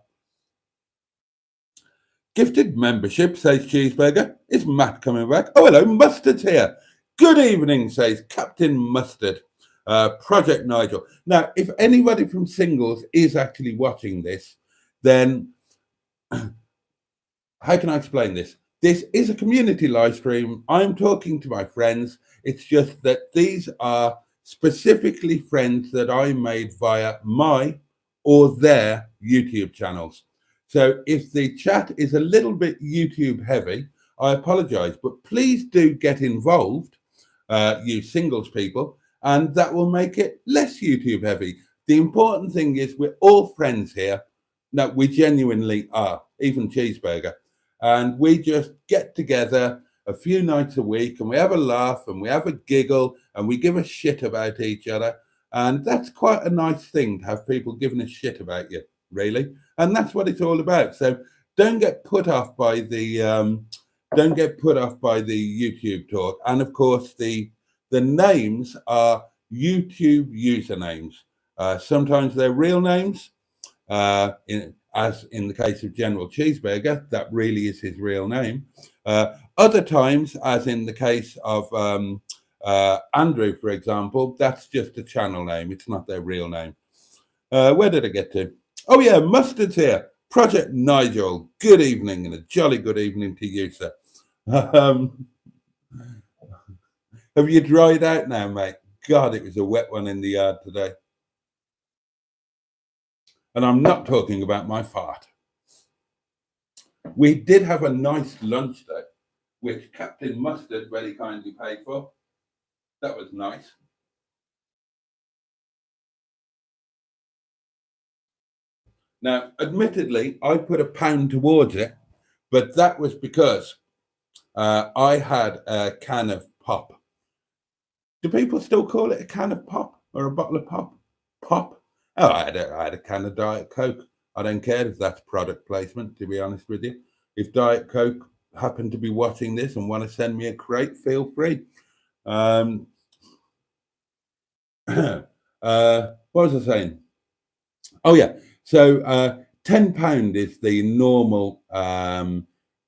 Gifted membership, says Cheeseburger. Is Matt coming back? Oh, hello, Mustard's here. Good evening, says Captain Mustard. Project Nigel. Now, if anybody from Singles is actually watching this, then how can I explain this? This is a community live stream. I'm talking to my friends. It's just that these are specifically friends that I made via my or their YouTube channels. So if the chat is a little bit YouTube heavy, I apologize, but please do get involved, you Singles people, and that will make it less YouTube heavy. The important thing is we're all friends here. No, we genuinely are, even Cheeseburger. And we just get together a few nights a week and we have a laugh and we have a giggle and we give a shit about each other. And that's quite a nice thing to have people giving a shit about you, really. And that's what it's all about. So don't get put off by the YouTube talk. And of course, the names are YouTube usernames. Sometimes they're real names. As in the case of General Cheeseburger, that really is his real name. Other times, as in the case of Andrew, for example, that's just a channel name. It's not their real name. Where did I get to? Oh, yeah, Mustard's here. Project Nigel, good evening, and a jolly good evening to you, sir. Have you dried out now, mate? God, it was a wet one in the yard today. And I'm not talking about my fart. We did have a nice lunch though, which Captain Mustard very kindly paid for. That was nice. Now, admittedly, I put £1 towards it, but that was because I had a can of pop. Do people still call it a can of pop or a bottle of pop? Pop? Oh, I had a can of Diet Coke. I don't care if that's product placement, to be honest with you. If Diet Coke happen to be watching this and want to send me a crate, feel free. What was I saying? Oh, yeah. So £10 is the normal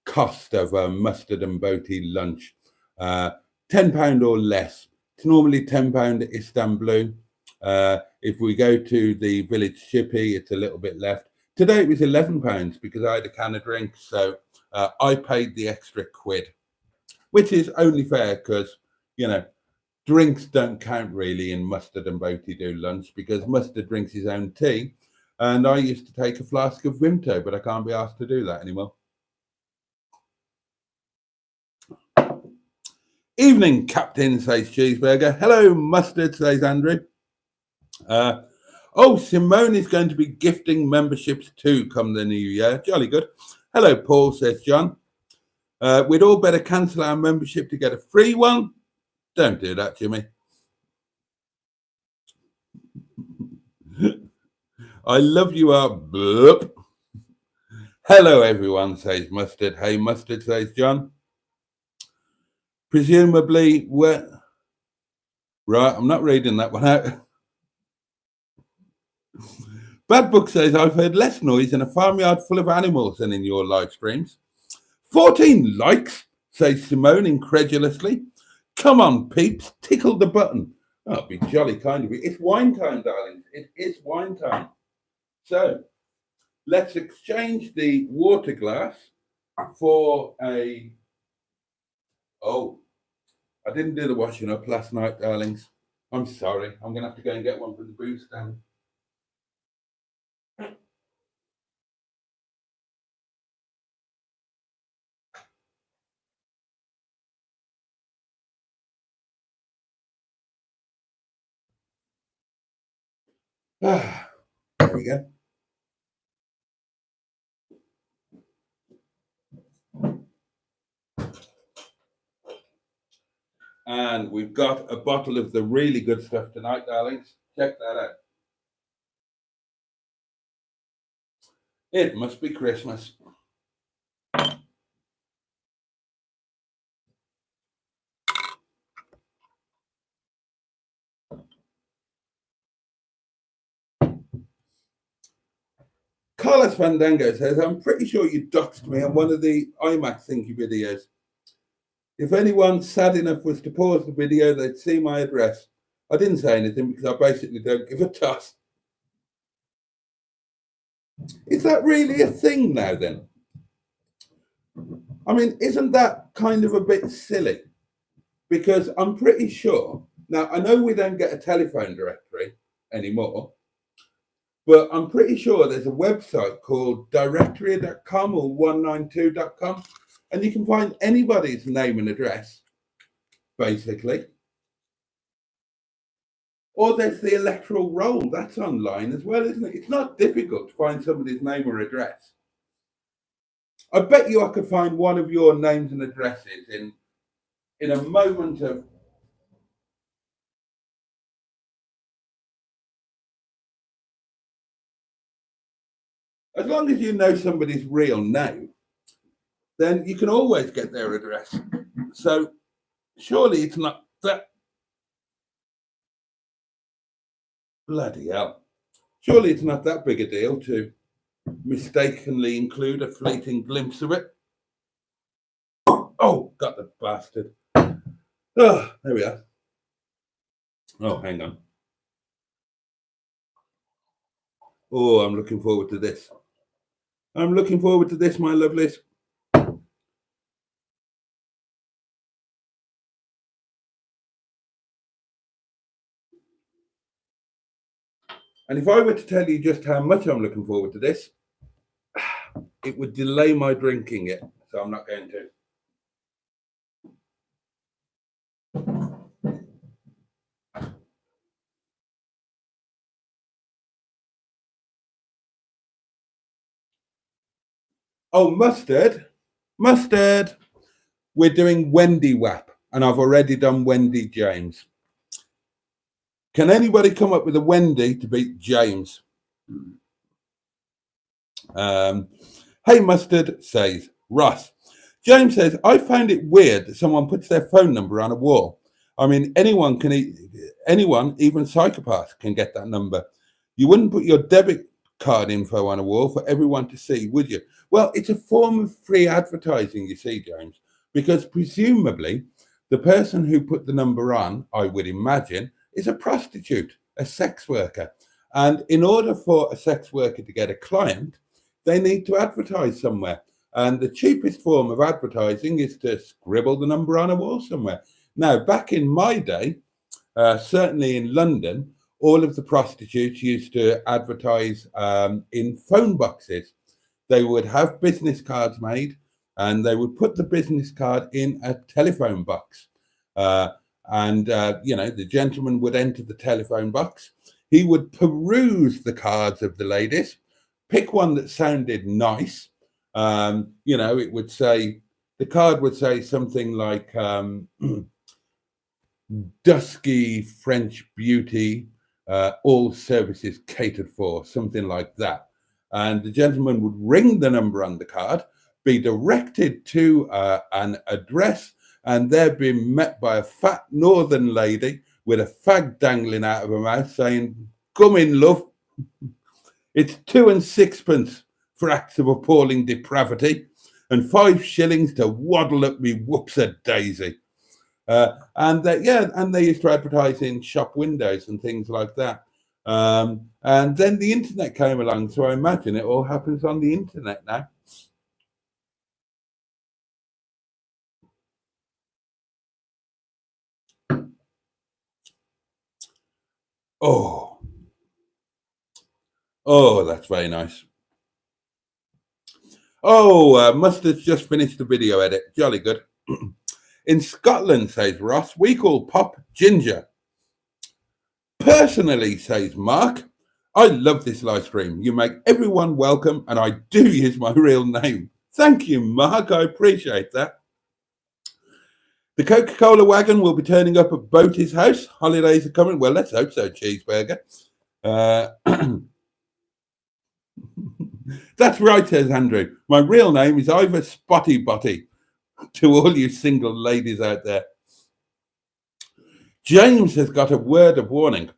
cost of a mustard and Boaty lunch. £10 or less. It's normally £10 at Istanbul. If we go to the village chippy, it's a little bit left. Today it was £11 because I had a can of drink, so I paid the extra £1, which is only fair because, you know, drinks don't count really in Mustard and Boaty do lunch because Mustard drinks his own tea, and I used to take a flask of Vimto, but I can't be asked to do that anymore. Evening, Captain, says Cheeseburger. Hello, Mustard, says Andrew. Simone is going to be gifting memberships too come the new year. Jolly good. Hello, Paul, says John. We'd all better cancel our membership to get a free one. Don't do that, Jimmy. I love you up. Burp. Hello, everyone, says Mustard. Hey, Mustard, says John. Presumably, right, I'm not reading that one out. Bad Book says, I've heard less noise in a farmyard full of animals than in your live streams. 14 likes, says Simone incredulously. Come on, peeps, tickle the button. Oh, it'd be jolly kind of you. It's wine time, darlings. It is wine time. So let's exchange the water glass for a... Oh, I didn't do the washing up last night, darlings. I'm sorry. I'm going to have to go and get one from the booze stand. There we go. And we've got a bottle of the really good stuff tonight, darlings. Check that out. It must be Christmas. Carlos Fandango says, I'm pretty sure you doxed me on one of the IMAX thingy videos. If anyone sad enough was to pause the video, they'd see my address. I didn't say anything because I basically don't give a toss. Is that really a thing now then? I mean, isn't that kind of a bit silly? Because I'm pretty sure, now I know we don't get a telephone directory anymore, but I'm pretty sure there's a website called directory.com or 192.com, and you can find anybody's name and address, basically. Or there's the electoral roll, that's online as well, isn't it? It's not difficult to find somebody's name or address. I bet you I could find one of your names and addresses in a moment of... As long as you know somebody's real name, then you can always get their address. So surely it's not that... Bloody hell. Surely it's not that big a deal to mistakenly include a fleeting glimpse of it. Oh, got the bastard. Oh, there we are. Oh, hang on. Oh, I'm looking forward to this. I'm looking forward to this, my lovelies. And if I were to tell you just how much I'm looking forward to this, it would delay my drinking it. So I'm not going to. Oh, mustard. Mustard. We're doing Wendy WAP, and I've already done Wendy James. Can anybody come up with a Wendy to beat James? Hey, Mustard, says Ross. James says, I find it weird that someone puts their phone number on a wall. I mean, anyone, even psychopaths, can get that number. You wouldn't put your debit card info on a wall for everyone to see, would you? Well, it's a form of free advertising, you see, James, because presumably the person who put the number on, I would imagine, is a prostitute, a sex worker. And in order for a sex worker to get a client, they need to advertise somewhere. And the cheapest form of advertising is to scribble the number on a wall somewhere. Now, back in my day, certainly in London, all of the prostitutes used to advertise in phone boxes. They would have business cards made and they would put the business card in a telephone box. The gentleman would enter the telephone box. He would peruse the cards of the ladies, pick one that sounded nice. It would say, the card would say something like dusky French beauty, all services catered for, something like that. And the gentleman would ring the number on the card, be directed to an address, and they're being met by a fat northern lady with a fag dangling out of her mouth saying, come in, love. It's 2 and 6pence for acts of appalling depravity and 5 shillings to waddle up me whoops a daisy. And they used to advertise in shop windows and things like that. And then the internet came along, so I imagine it all happens on the internet now. Oh, that's very nice. Oh, Mustard's just finished the video edit. Jolly good. In Scotland, says Ross, we call pop ginger. Personally, says Mark, I love this live stream. You make everyone welcome, and I do use my real name. Thank you, Mark. I appreciate that. The Coca-Cola wagon will be turning up at Boaty's house. Holidays are coming. Well, let's hope so, Cheeseburger. That's right, says Andrew. My real name is Ivor Spotty Botty. To all you single ladies out there. James has got a word of warning.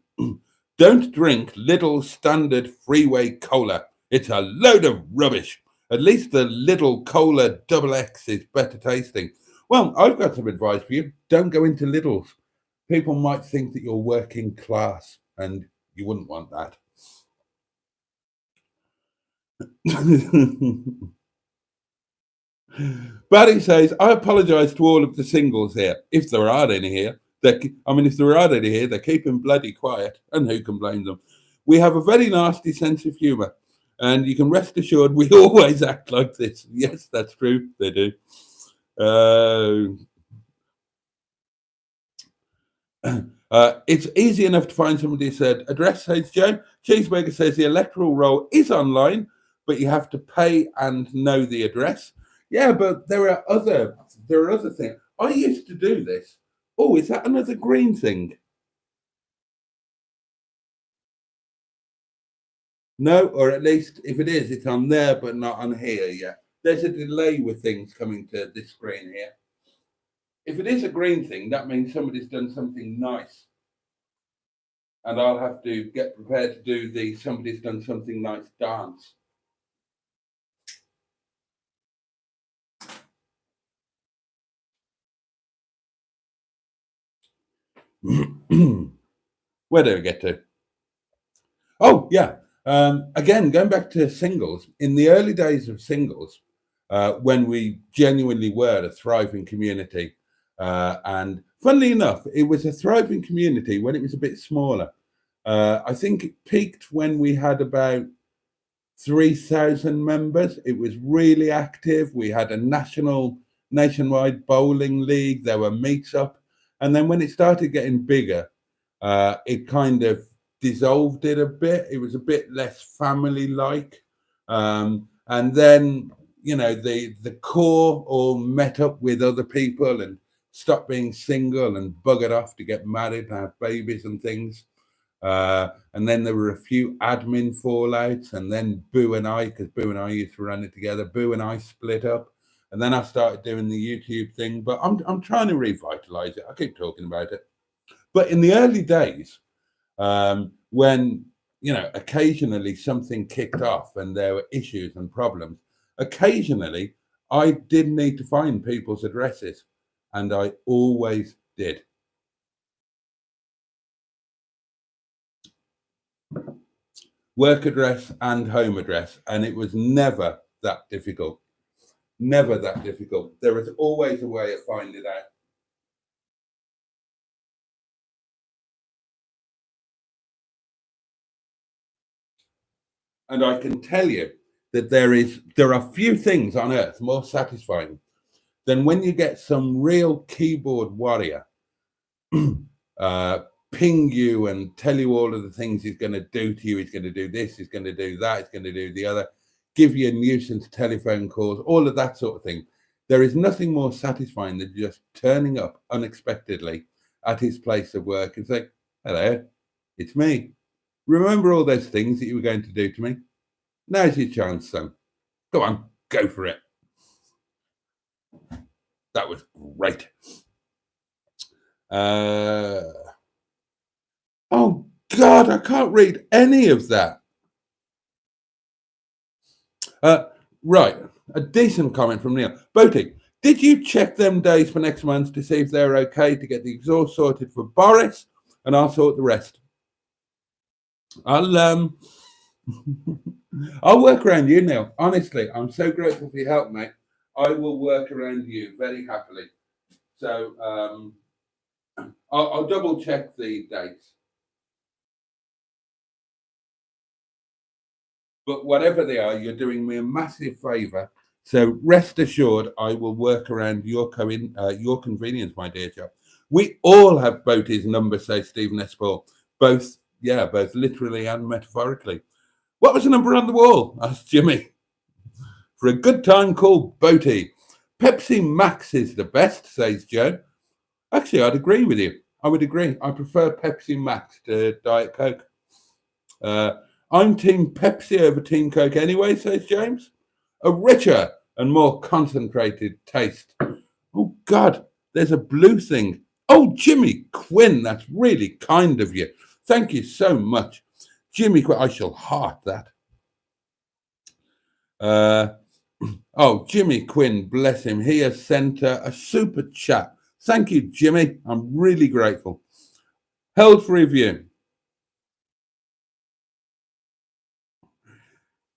Don't drink Lidl standard freeway cola. It's a load of rubbish. At least the Lidl Cola XX is better tasting. Well, I've got some advice for you. Don't go into Lidl's. People might think that you're working class, and you wouldn't want that. Barry says, I apologise to all of the singles here, if there are any here. If there are any here, they're keeping bloody quiet, and who can blame them? We have a very nasty sense of humour, and you can rest assured we always act like this. Yes, that's true, they do. It's easy enough to find somebody's address, says Joe. Cheeseburger says the electoral roll is online, but you have to pay and know the address. Yeah, but there are other things. I used to do this. Oh, is that another green thing? No, or at least if it is, it's on there, but not on here yet. There's a delay with things coming to this screen here. If it is a green thing, that means somebody's done something nice. And I'll have to get prepared to do the somebody's done something nice dance. Where do we get to? Oh, yeah. Again, going back to singles, in the early days of singles, when we genuinely were a thriving community, and funnily enough, it was a thriving community when it was a bit smaller. I think it peaked when we had about 3,000 members. It was really active. We had a nationwide bowling league. There were meets up. And then when it started getting bigger, it kind of dissolved it a bit. It was a bit less family like. And then, the core all met up with other people and stopped being single and buggered off to get married and have babies and things. And then there were a few admin fallouts, and then Boo and I, because Boo and I used to run it together, Boo and I split up, and then I started doing the YouTube thing. But I'm trying to revitalize it. I keep talking about it. But in the early days, when occasionally something kicked off and there were issues and problems, occasionally I did need to find people's addresses, and I always did. Work address and home address, and it was never that difficult. Never that difficult. There was always a way of finding it out. And I can tell you that there are few things on earth more satisfying than when you get some real keyboard warrior ping you and tell you all of the things he's going to do to you. He's going to do this, he's going to do that, he's going to do the other, give you nuisance telephone calls, all of that sort of thing. There is nothing more satisfying than just turning up unexpectedly at his place of work and say, "Hello, it's me. Remember all those things that you were going to do to me? Now's your chance, son. Go on, go for it." That was great. Oh, God, I can't read any of that. Right, a decent comment from Neil. Boaty, did you check them days for next month to see if they're okay to get the exhaust sorted for Boris, and I'll sort the rest? I'll work around you, Neil. Honestly, I'm so grateful for your help, mate. I will work around you very happily. So I'll double check the dates. But whatever they are, you're doing me a massive favour. So rest assured, I will work around your convenience, my dear chap. We all have Boaty's number, says Stephen Espel. Both literally and metaphorically. What was the number on the wall? Asked Jimmy. For a good time, call Boaty. Pepsi Max is the best, says Joe. Actually, I'd agree with you. I would agree. I prefer Pepsi Max to Diet Coke. I'm Team Pepsi over Team Coke anyway, says James. A richer and more concentrated taste. Oh, God, there's a blue thing. Oh, Jimmy Quinn, that's really kind of you. Thank you so much. Jimmy Quinn, I shall heart that. Oh, Jimmy Quinn, bless him. He has sent a super chat. Thank you, Jimmy. I'm really grateful. Held for review.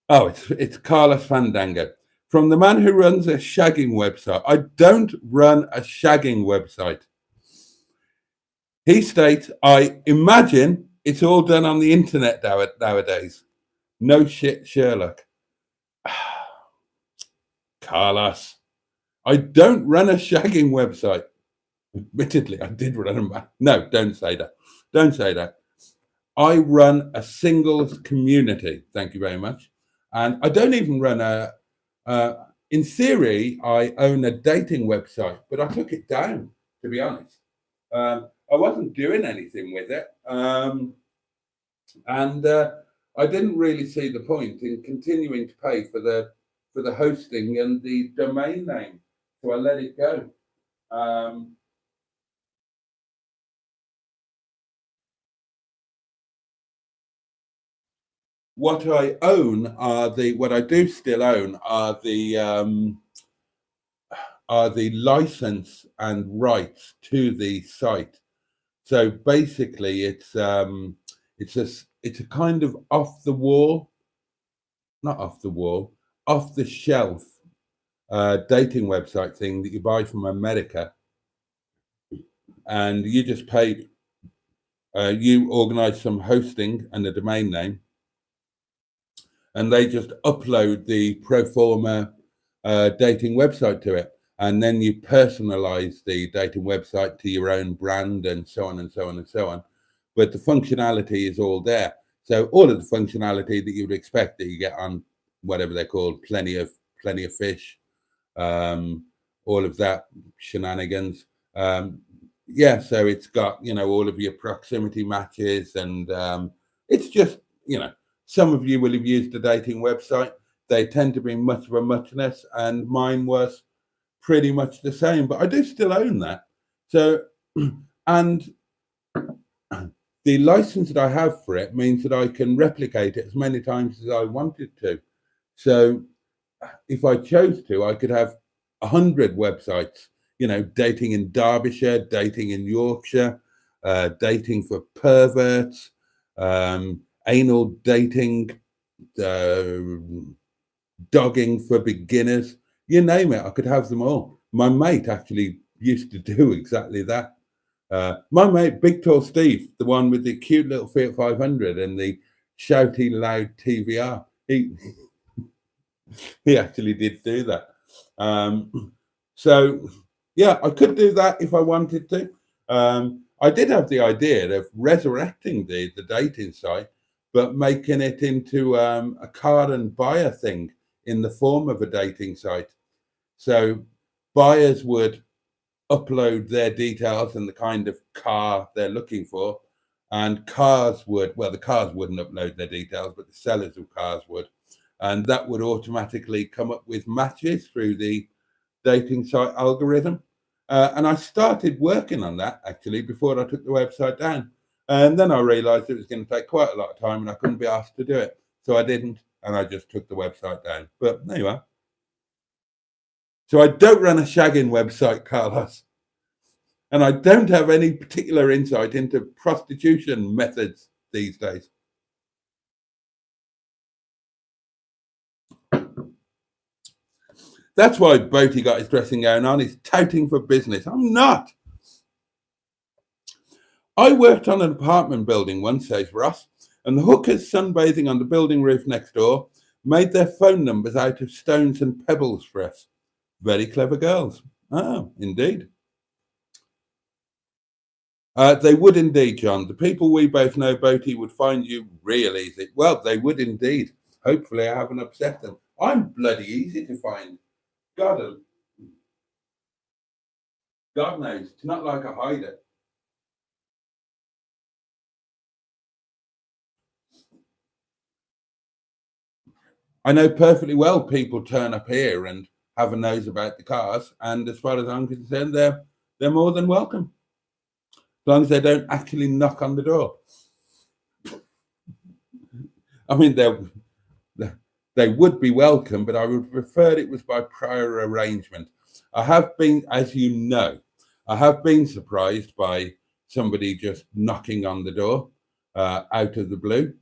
Oh, it's Carlos Fandango. From the man who runs a shagging website. I don't run a shagging website. He states, I imagine it's all done on the internet nowadays. No shit, Sherlock. Carlos, I don't run a shagging website. Admittedly, I did run a... No, don't say that. Don't say that. I run a singles community. Thank you very much. And I don't even run in theory, I own a dating website, but I took it down, to be honest. I wasn't doing anything with it. And I didn't really see the point in continuing to pay for the hosting and the domain name. So I let it go. What I own what I do still own are the license and rights to the site. So basically, it's a kind of off the shelf dating website thing that you buy from America, and you just pay you organize some hosting and a domain name, and they just upload the pro forma dating website to it. And then you personalize the dating website to your own brand and so on and so on and so on. But the functionality is all there. So all of the functionality that you would expect that you get on whatever they're called, plenty of fish, all of that shenanigans. Yeah, so it's got, all of your proximity matches, and it's just, some of you will have used a dating website. They tend to be much of a muchness, and mine was pretty much the same, but I do still own that. So, and the license that I have for it means that I can replicate it as many times as I wanted to. So if I chose to, I could have 100 websites, dating in Derbyshire, dating in Yorkshire, dating for perverts, anal dating, dogging for beginners, you name it, I could have them all. My mate actually used to do exactly that. My mate, Big Tall Steve, the one with the cute little Fiat 500 and the shouty loud TVR, he actually did do that. So yeah, I could do that if I wanted to. I did have the idea of resurrecting the dating site, but making it into a car and buyer thing in the form of a dating site. So buyers would upload their details and the kind of car they're looking for, and the cars wouldn't upload their details, but the sellers of cars would, and that would automatically come up with matches through the dating site algorithm. And I started working on that actually before I took the website down, and then I realized it was going to take quite a lot of time and I couldn't be asked to do it, so I didn't, and I just took the website down. But there you are. So I don't run a shagging website, Carlos, and I don't have any particular insight into prostitution methods these days. That's why Boaty got his dressing gown on. He's touting for business. I'm not. I worked on an apartment building once, says Ross, and the hookers sunbathing on the building roof next door made their phone numbers out of stones and pebbles for us. Very clever girls. Oh, indeed. They would indeed, John. The people we both know, Boaty, would find you real easy. Well, they would indeed. Hopefully I haven't upset them. I'm bloody easy to find. God knows. It's not like I hide it. I know perfectly well people turn up here and have a nose about the cars, and as far as I'm concerned, they're more than welcome, as long as they don't actually knock on the door. I mean, they would be welcome, but I would prefer it was by prior arrangement. I have been, as you know, I have been surprised by somebody just knocking on the door out of the blue.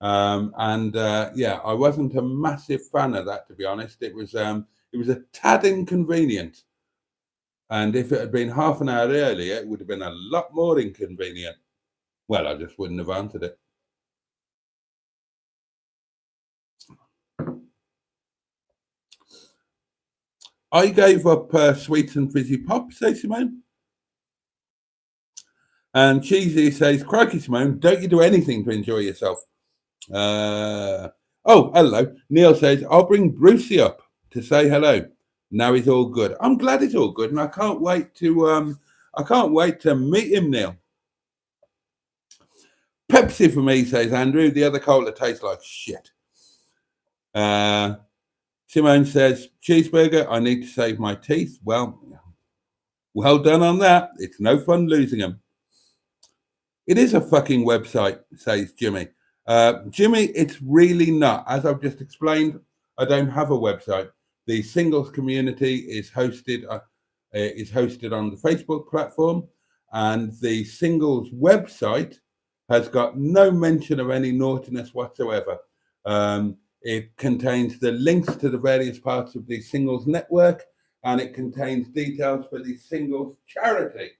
Yeah, I wasn't a massive fan of that, to be honest. It was a tad inconvenient, and if it had been half an hour earlier, it would have been a lot more inconvenient. Well, I just wouldn't have answered it. I gave up sweets and fizzy pop, says Simone. And Cheesy says, crikey, Simone, don't you do anything to enjoy yourself? Oh, hello. Neil says, I'll bring Brucey up to say hello. Now he's all good. I'm glad it's all good, and I can't wait to meet him, Neil. Pepsi for me, says Andrew. The other cola tastes like shit. Simone says, cheeseburger, I need to save my teeth. Well done on that. It's no fun losing them. It is a fucking website, says Jimmy. Jimmy, it's really not. As I've just explained, I don't have a website. The singles community is hosted on the Facebook platform, and the singles website has got no mention of any naughtiness whatsoever. It contains the links to the various parts of the singles network, and it contains details for the singles charity.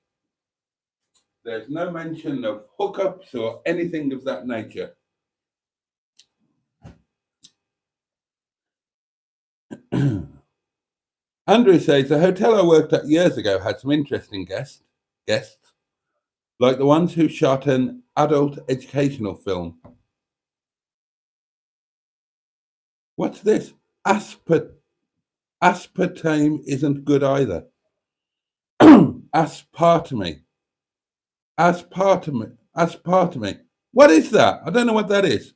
There's no mention of hookups or anything of that nature. Andrew says, the hotel I worked at years ago had some interesting guests, like the ones who shot an adult educational film. What's this? Aspartame isn't good either. Aspartame. Aspartame. What is that? I don't know what that is.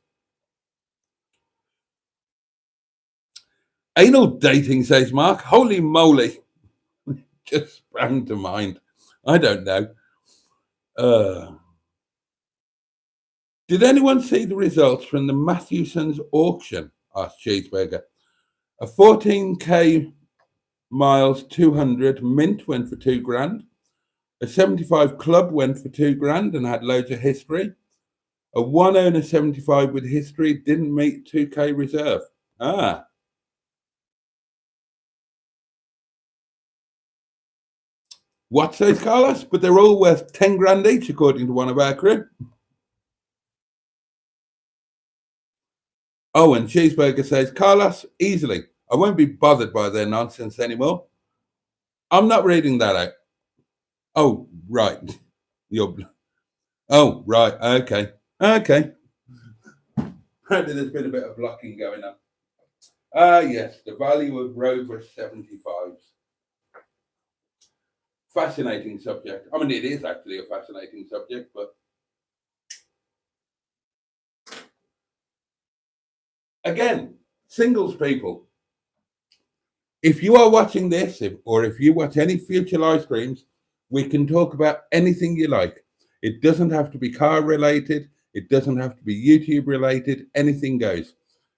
Anal dating, says Mark. Holy moly. Just sprang to mind. I don't know. Did anyone see the results from the Matthewson's auction? Asked Cheeseburger. A 14k miles 200 mint went for $2,000. A 75 club went for $2,000 and had loads of history. A one owner 75 with history didn't meet 2k reserve. What, says Carlos? But they're all worth $10,000 each, according to one of our crew. Oh, and Cheeseburger says, Carlos, easily. I won't be bothered by their nonsense anymore. I'm not reading that out. Oh, right. Oh, right. Okay. Apparently there's been a bit of blocking going on. Yes, the value of Rover 75s. Fascinating subject. I mean, it is actually a fascinating subject, but again, singles people, if you are watching this, or if you watch any future live streams, we can talk about anything you like. It doesn't have to be car related. It doesn't have to be YouTube related. Anything goes.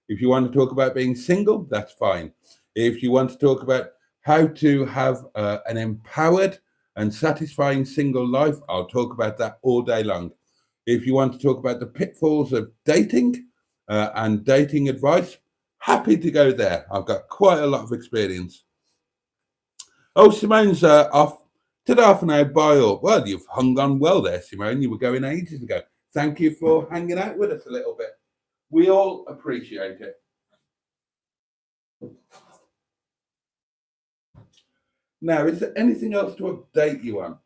If you want to talk about being single, that's fine. If you want to talk about how to have an empowered and satisfying single life, I'll talk about that all day long. If you want to talk about the pitfalls of dating and dating advice, happy to go there. I've got quite a lot of experience. Oh, Simone's off to the half an hour buy up. Well, you've hung on well there, Simone. You were going ages ago. Thank you for hanging out with us a little bit. We all appreciate it. Now, is there anything else to update you on?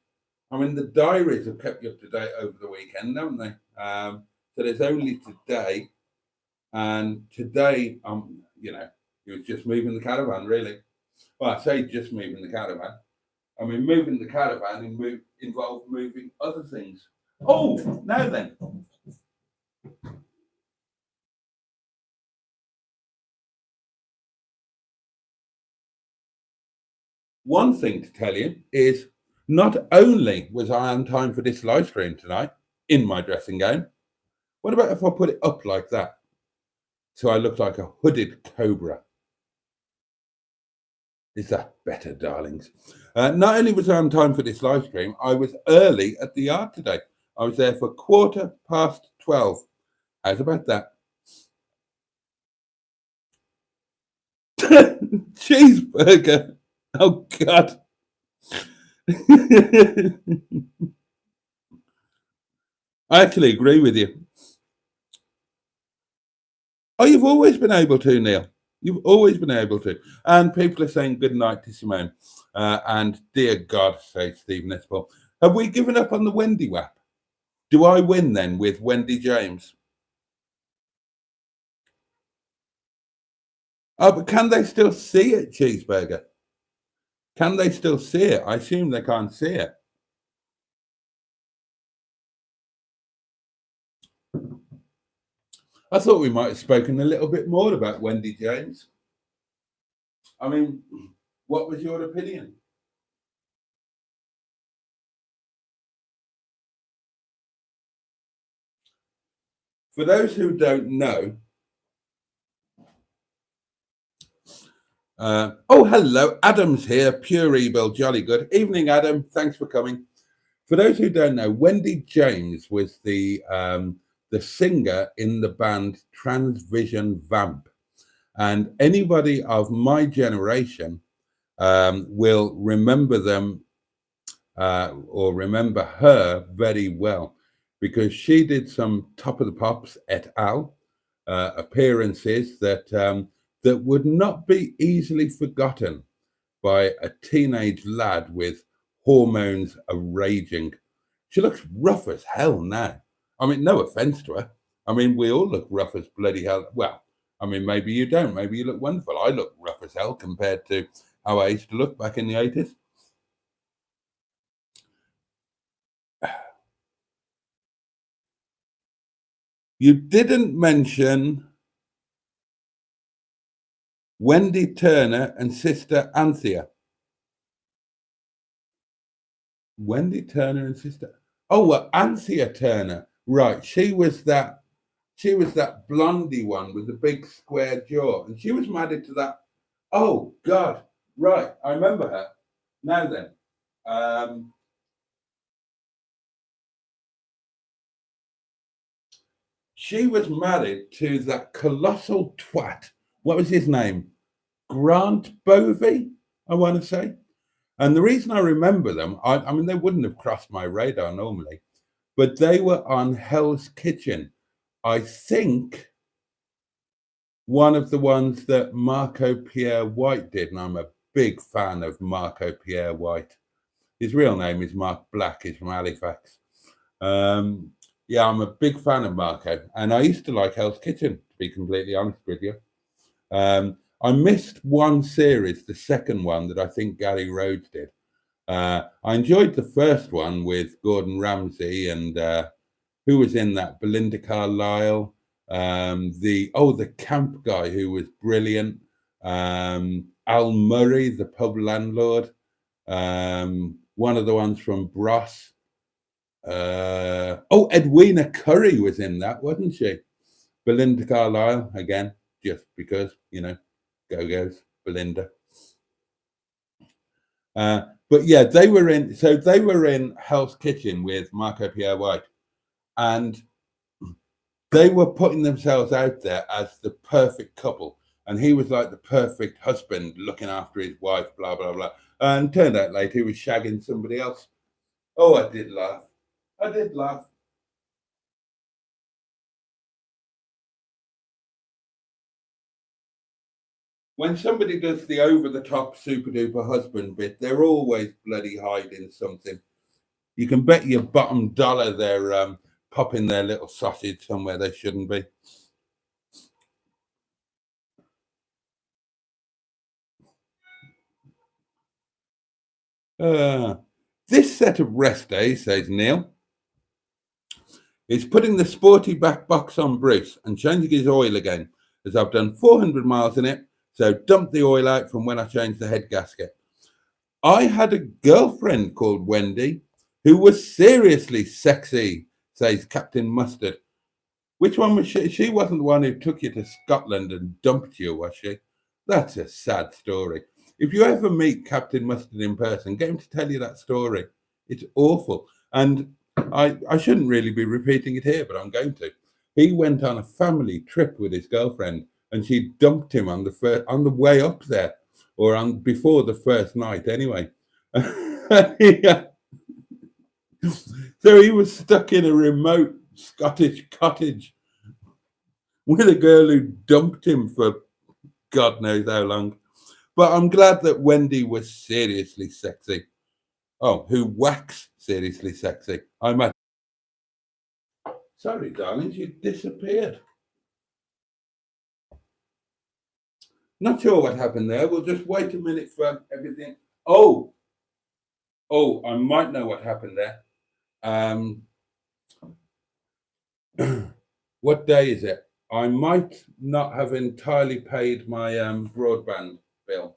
I mean, the diaries have kept you up to date over the weekend, haven't they? So there's only today. And today, it was just moving the caravan, really. Well, I say just moving the caravan. I mean, moving the caravan involved moving other things. Oh, now then. One thing to tell you is not only was I on time for this live stream tonight in my dressing gown, what about if I put it up like that? So I look like a hooded cobra. Is that better, darlings? Not only was I on time for this live stream, I was early at the yard today. I was there for 12:15. How's about that? Cheeseburger. Oh, God. I actually agree with you. Oh, you've always been able to, Neil. You've always been able to. And people are saying good night to Simone. And dear God, says Stephen Espel, have we given up on the Wendy WAP? Do I win then with Wendy James? Oh, but can they still see it, Cheeseburger? Can they still see it? I assume they can't see it. I thought we might have spoken a little bit more about Wendy James. I mean, what was your opinion? For those who don't know, oh, hello, Adam's here, pure evil, jolly good. Evening, Adam, thanks for coming. For those who don't know, Wendy James was the singer in the band Transvision Vamp. And anybody of my generation will remember them or remember her very well, because she did some Top of the Pops et al. Appearances that would not be easily forgotten by a teenage lad with hormones a raging. She looks rough as hell now. I mean, no offense to her. I mean, we all look rough as bloody hell. Well, I mean, maybe you don't. Maybe you look wonderful. I look rough as hell compared to how I used to look back in the 80s. You didn't mention Wendy Turner and sister Anthea. Wendy Turner and sister. Oh, well, Anthea Turner. Right. She was that blondie one with the big square jaw, and she was married to that. Oh God, right, I remember her. Now then, um, she was married to that colossal twat. What was his name? Grant Bovey, I want to say. And the reason I remember them, I mean, they wouldn't have crossed my radar normally, but they were on Hell's Kitchen. I think one of the ones that Marco Pierre White did, and I'm a big fan of Marco Pierre White. His real name is Mark Black. He's from Halifax. Um, yeah, I'm a big fan of Marco, and I used to like Hell's Kitchen, to be completely honest with you. I missed one series, the second one that I think Gary Rhodes did. I enjoyed the first one with Gordon Ramsay and who was in that? Belinda Carlisle, the camp guy who was brilliant, Al Murray, the pub landlord, one of the ones from Bros. Edwina Curry was in that, wasn't she? Belinda Carlisle again, just because go goes Belinda. But yeah, they were in. So they were in Hell's Kitchen with Marco Pierre White, and they were putting themselves out there as the perfect couple, and he was like the perfect husband, looking after his wife, blah blah blah. And turned out later he was shagging somebody else. Oh, I did laugh. I did laugh. When somebody does the over-the-top super-duper husband bit, they're always bloody hiding something. You can bet your bottom dollar they're popping their little sausage somewhere they shouldn't be. This set of rest days, says Neil, is putting the sporty back box on Bruce and changing his oil again, as I've done 400 miles in it, so dump the oil out from when I changed the head gasket. I had a girlfriend called Wendy who was seriously sexy, says Captain Mustard. Which one was she? She wasn't the one who took you to Scotland and dumped you, was she? That's a sad story. If you ever meet Captain Mustard in person, get him to tell you that story. It's awful. And I shouldn't really be repeating it here, but I'm going to. He went on a family trip with his girlfriend, and she dumped him on the way up there, or on before the first night anyway. Yeah. So he was stuck in a remote Scottish cottage with a girl who dumped him for God knows how long. But I'm glad that Wendy was seriously sexy. Oh, who whacks seriously sexy? Sorry, darling, you disappeared. Not sure what happened there. We'll just wait a minute for everything. Oh, I might know what happened there. What day is it? I might not have entirely paid my broadband bill.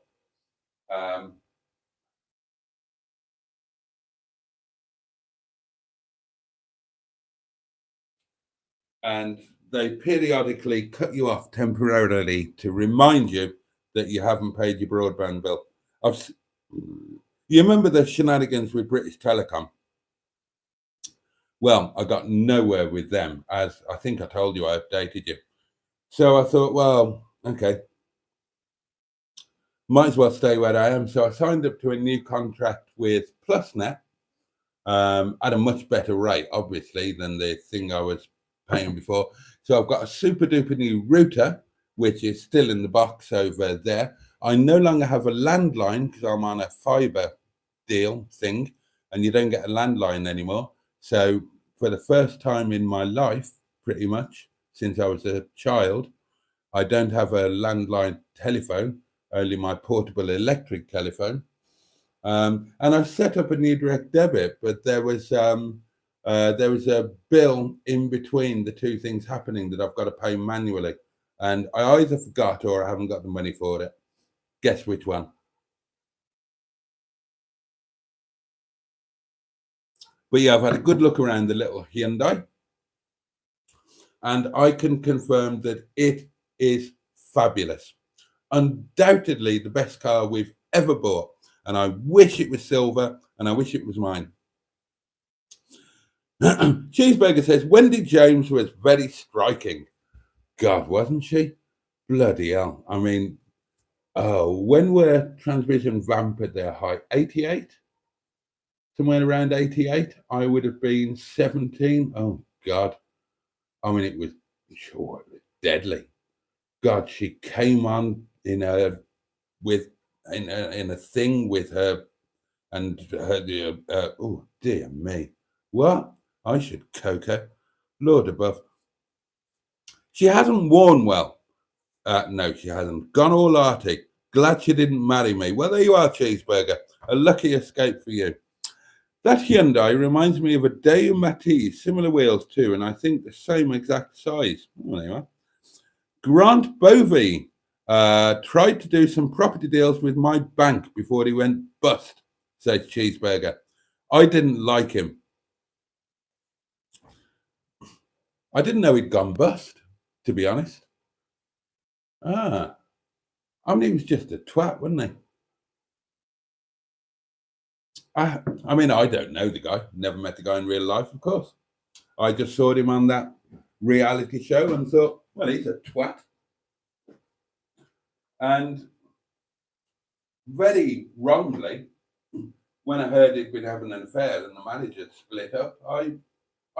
And they periodically cut you off temporarily to remind you that you haven't paid your broadband bill. You remember the shenanigans with British Telecom? Well, I got nowhere with them, as I think I told you I updated you. So I thought, well, okay, might as well stay where I am. So I signed up to a new contract with PlusNet, at a much better rate, obviously, than the thing I was paying before. So I've got a super duper new router, which is still in the box over there. I no longer have a landline because I'm on a fiber deal thing, and you don't get a landline anymore. So for the first time in my life, pretty much since I was a child, I don't have a landline telephone, only my portable electric telephone. And I set up a new direct debit, but there was a bill in between the two things happening that I've got to pay manually, and I either forgot or I haven't got the money for it. Guess which one? But yeah, I've had a good look around the little Hyundai, and I can confirm that it is fabulous. Undoubtedly the best car we've ever bought, and I wish it was silver, and I wish it was mine. Cheeseburger says Wendy James was very striking. God, wasn't she? Bloody hell. I mean, when were Transvision Vamp at their height? 88? Somewhere around 88. I would have been 17. Oh, God. I mean, it was deadly. God, she came on in a thing with her and her. Oh, dear me. What? I should coke her. Lord above. She hasn't worn well. No, she hasn't. Gone all arty. Glad she didn't marry me. Well, there you are, Cheeseburger. A lucky escape for you. That Hyundai reminds me of a Deo Matiz, similar wheels too, and I think the same exact size. Well, there you are. Grant Bovey tried to do some property deals with my bank before he went bust, says Cheeseburger. I didn't like him. I didn't know he'd gone bust, to be honest. I mean, he was just a twat, wasn't he? I mean, I don't know the guy. Never met the guy in real life, of course. I just saw him on that reality show and thought, well, he's a twat. And very wrongly, when I heard he'd been having an affair and the marriage had split up, I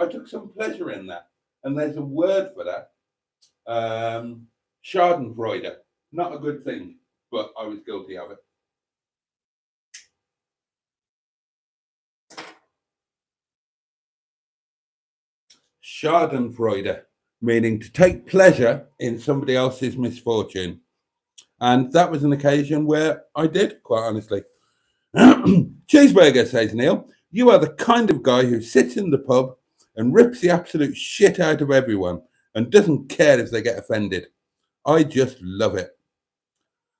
took some pleasure in that. And there's a word for that. Schadenfreude. Not a good thing, but I was guilty of it. Schadenfreude, meaning to take pleasure in somebody else's misfortune. And that was an occasion where I did, quite honestly. Cheeseburger, says Neil, you are the kind of guy who sits in the pub and rips the absolute shit out of everyone and doesn't care if they get offended. I just love it.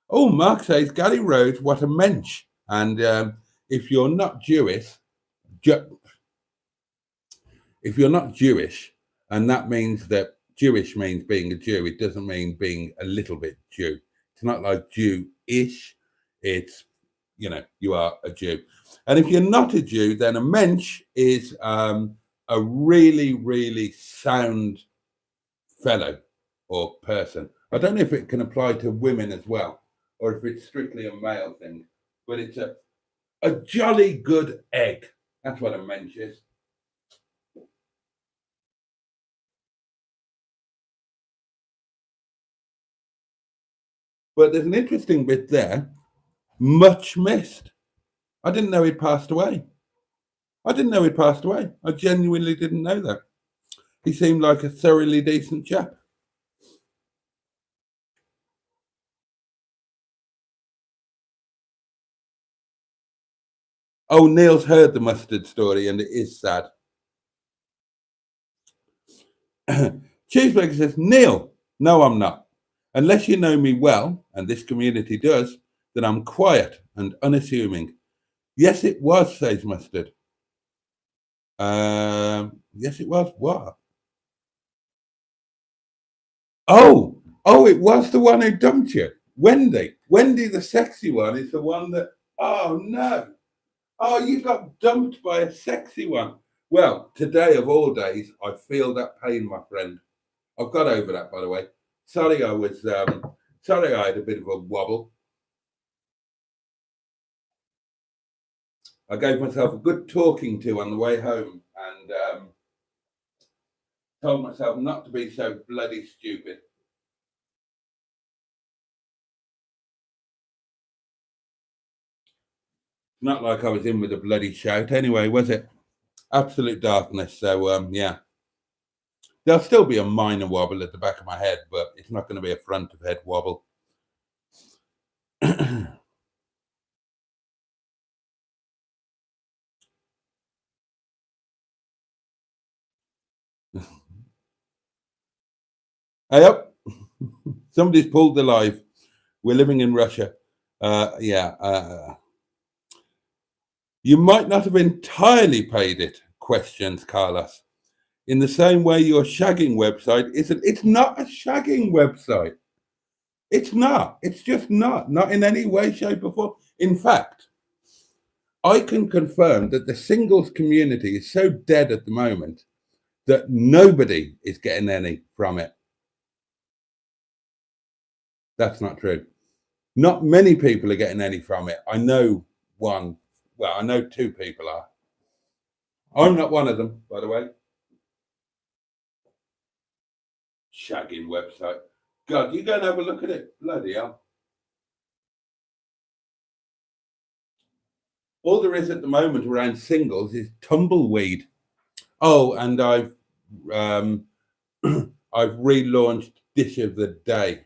Oh, Mark says, Gary Rhodes, what a mensch. And if you're not Jewish, and that means that Jewish means being a Jew, it doesn't mean being a little bit Jew. It's not like Jew-ish. It's, you are a Jew. And if you're not a Jew, then a mensch is a really, really sound fellow or person. I don't know if it can apply to women as well, or if it's strictly a male thing, but it's a jolly good egg. That's what a mensch is. But there's an interesting bit there. Much missed. I didn't know he'd passed away. I genuinely didn't know that. He seemed like a thoroughly decent chap. Oh, Neil's heard the mustard story and it is sad. Cheeseburger says, Neil, no, I'm not. Unless you know me well, and this community does, then I'm quiet and unassuming. Yes, it was, says Mustard. Yes, it was. What? Oh, it was the one who dumped you. Wendy, the sexy one, is the one that, oh no. Oh, you got dumped by a sexy one. Well, today of all days, I feel that pain, my friend. I've got over that, by the way. Sorry, I had a bit of a wobble. I gave myself a good talking to on the way home and told myself not to be so bloody stupid. Not like I was in with a bloody shout anyway, was it? Absolute darkness. So, yeah. There'll still be a minor wobble at the back of my head, but it's not going to be a front of head wobble. Hey up. Somebody's pulled the live. We're living in Russia. You might not have entirely paid it, questions Carlos. In the same way your shagging website isn't. It's not a shagging website. It's not. It's just not. Not in any way, shape, or form. In fact, I can confirm that the singles community is so dead at the moment that nobody is getting any from it. That's not true. Not many people are getting any from it. I know one. Well, I know two people are. I'm not one of them, by the way. Shagging website. God, you go and have a look at it. Bloody hell. All there is at the moment around singles is tumbleweed. Oh, and I've I've relaunched Dish of the Day,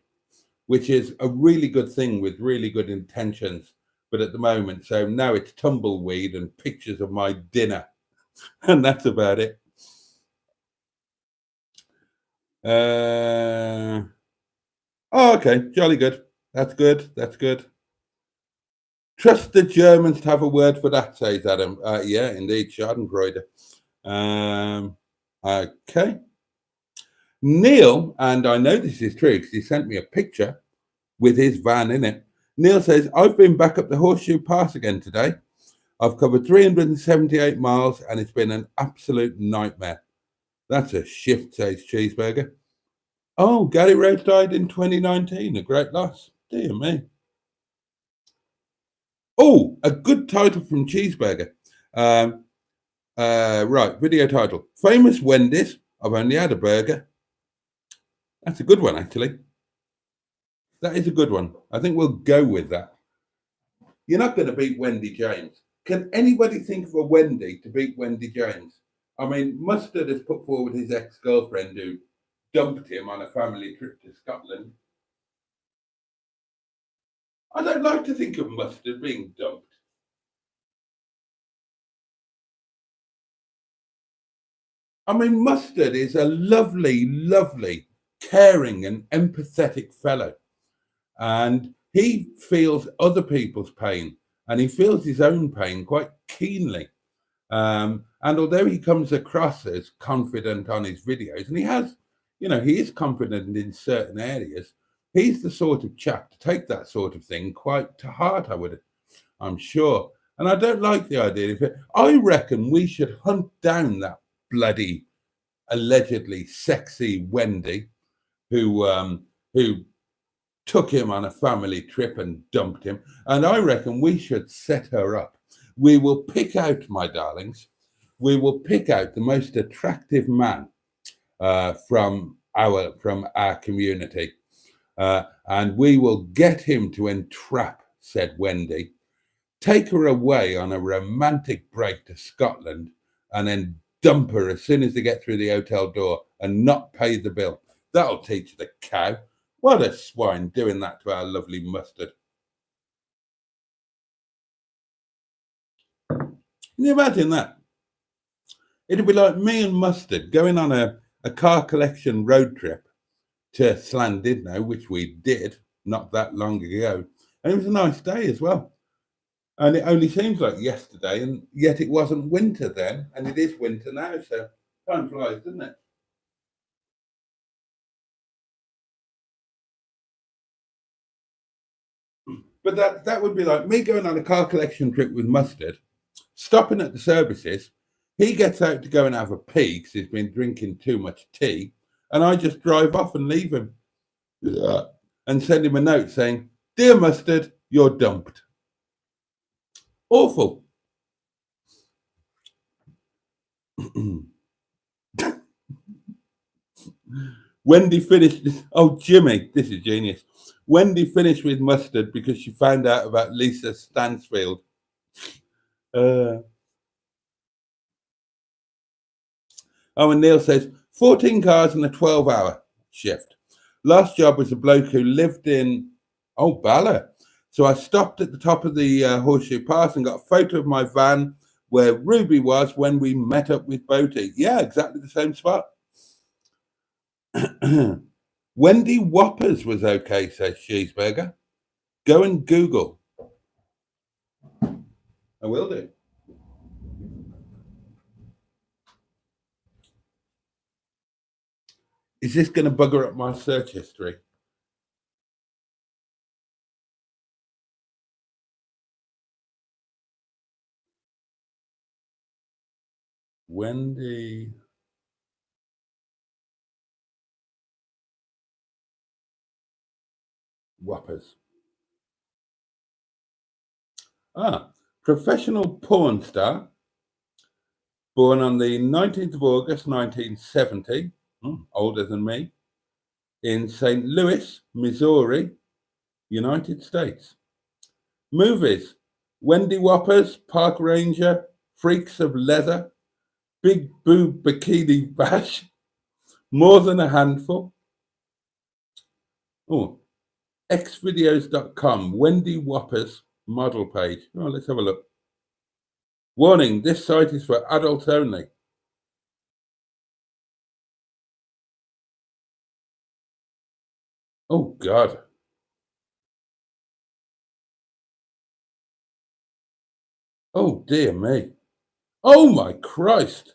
which is a really good thing with really good intentions. But at the moment, so now it's tumbleweed and pictures of my dinner, and that's about it. Oh, okay, jolly good. That's good. That's good. Trust the Germans to have a word for that, says Adam. Yeah, indeed, Schadenfreude. Okay. Neil, and I know this is true because he sent me a picture with his van in it. Neil says, I've been back up the Horseshoe Pass again today. I've covered 378 miles and it's been an absolute nightmare. That's a shift, says Cheeseburger. Oh, Gary Rhodes died in 2019. A great loss. Dear me. Oh, a good title from Cheeseburger. Right, video title. Famous Wendy's. I've only had a burger. That's a good one, actually. That is a good one. I think we'll go with that. You're not going to beat Wendy James. Can anybody think of a Wendy to beat Wendy James? I mean, Mustard has put forward his ex-girlfriend who dumped him on a family trip to Scotland. I don't like to think of Mustard being dumped. I mean, Mustard is a lovely, lovely, caring and empathetic fellow. And he feels other people's pain and he feels his own pain quite keenly. And although he comes across as confident on his videos, and he has, he is confident in certain areas, he's the sort of chap to take that sort of thing quite to heart, I'm sure. And I don't like the idea of it. I reckon we should hunt down that bloody allegedly sexy Wendy who took him on a family trip and dumped him. And I reckon we should set her up. We will pick out, my darlings, we will pick out the most attractive man from our community. And we will get him to entrap, said Wendy, take her away on a romantic break to Scotland and then dump her as soon as they get through the hotel door and not pay the bill. That'll teach the cow. What a swine doing that to our lovely Mustard. Can you imagine that? It'd be like me and Mustard going on a car collection road trip to Llandudno, which we did not that long ago. And it was a nice day as well. And it only seems like yesterday, and yet it wasn't winter then, and it is winter now, so time flies, doesn't it? But that would be like me going on a car collection trip with Mustard, stopping at the services. He gets out to go and have a pee because he's been drinking too much tea, and I just drive off and leave him and send him a note saying, "Dear Mustard, you're dumped." Awful. Wendy finished. Oh, Jimmy, this is genius. Wendy finished with mustard because she found out about Lisa Stansfield. Uh, oh, and Neil says 14 cars in a 12-hour shift. Last job was a bloke who lived in Bala. So I stopped at the top of the Horseshoe Pass and got a photo of my van where Ruby was when we met up with Boaty. Yeah, exactly the same spot. Wendy Whoppers was okay, says Cheeseburger. Go and Google. I will do. Is this going to bugger up my search history? Wendy Whoppers. Professional porn star, born on the 19th of August 1970, older than me, in St. Louis, Missouri, United States. Movies: Wendy Whoppers, Park Ranger, Freaks of Leather, Big Boob Bikini Bash, More Than a Handful. Xvideos.com, Wendy Whoppers model page. Let's have a look. Warning, this site is for adults only. Oh, God. Oh, dear me. Oh, my Christ.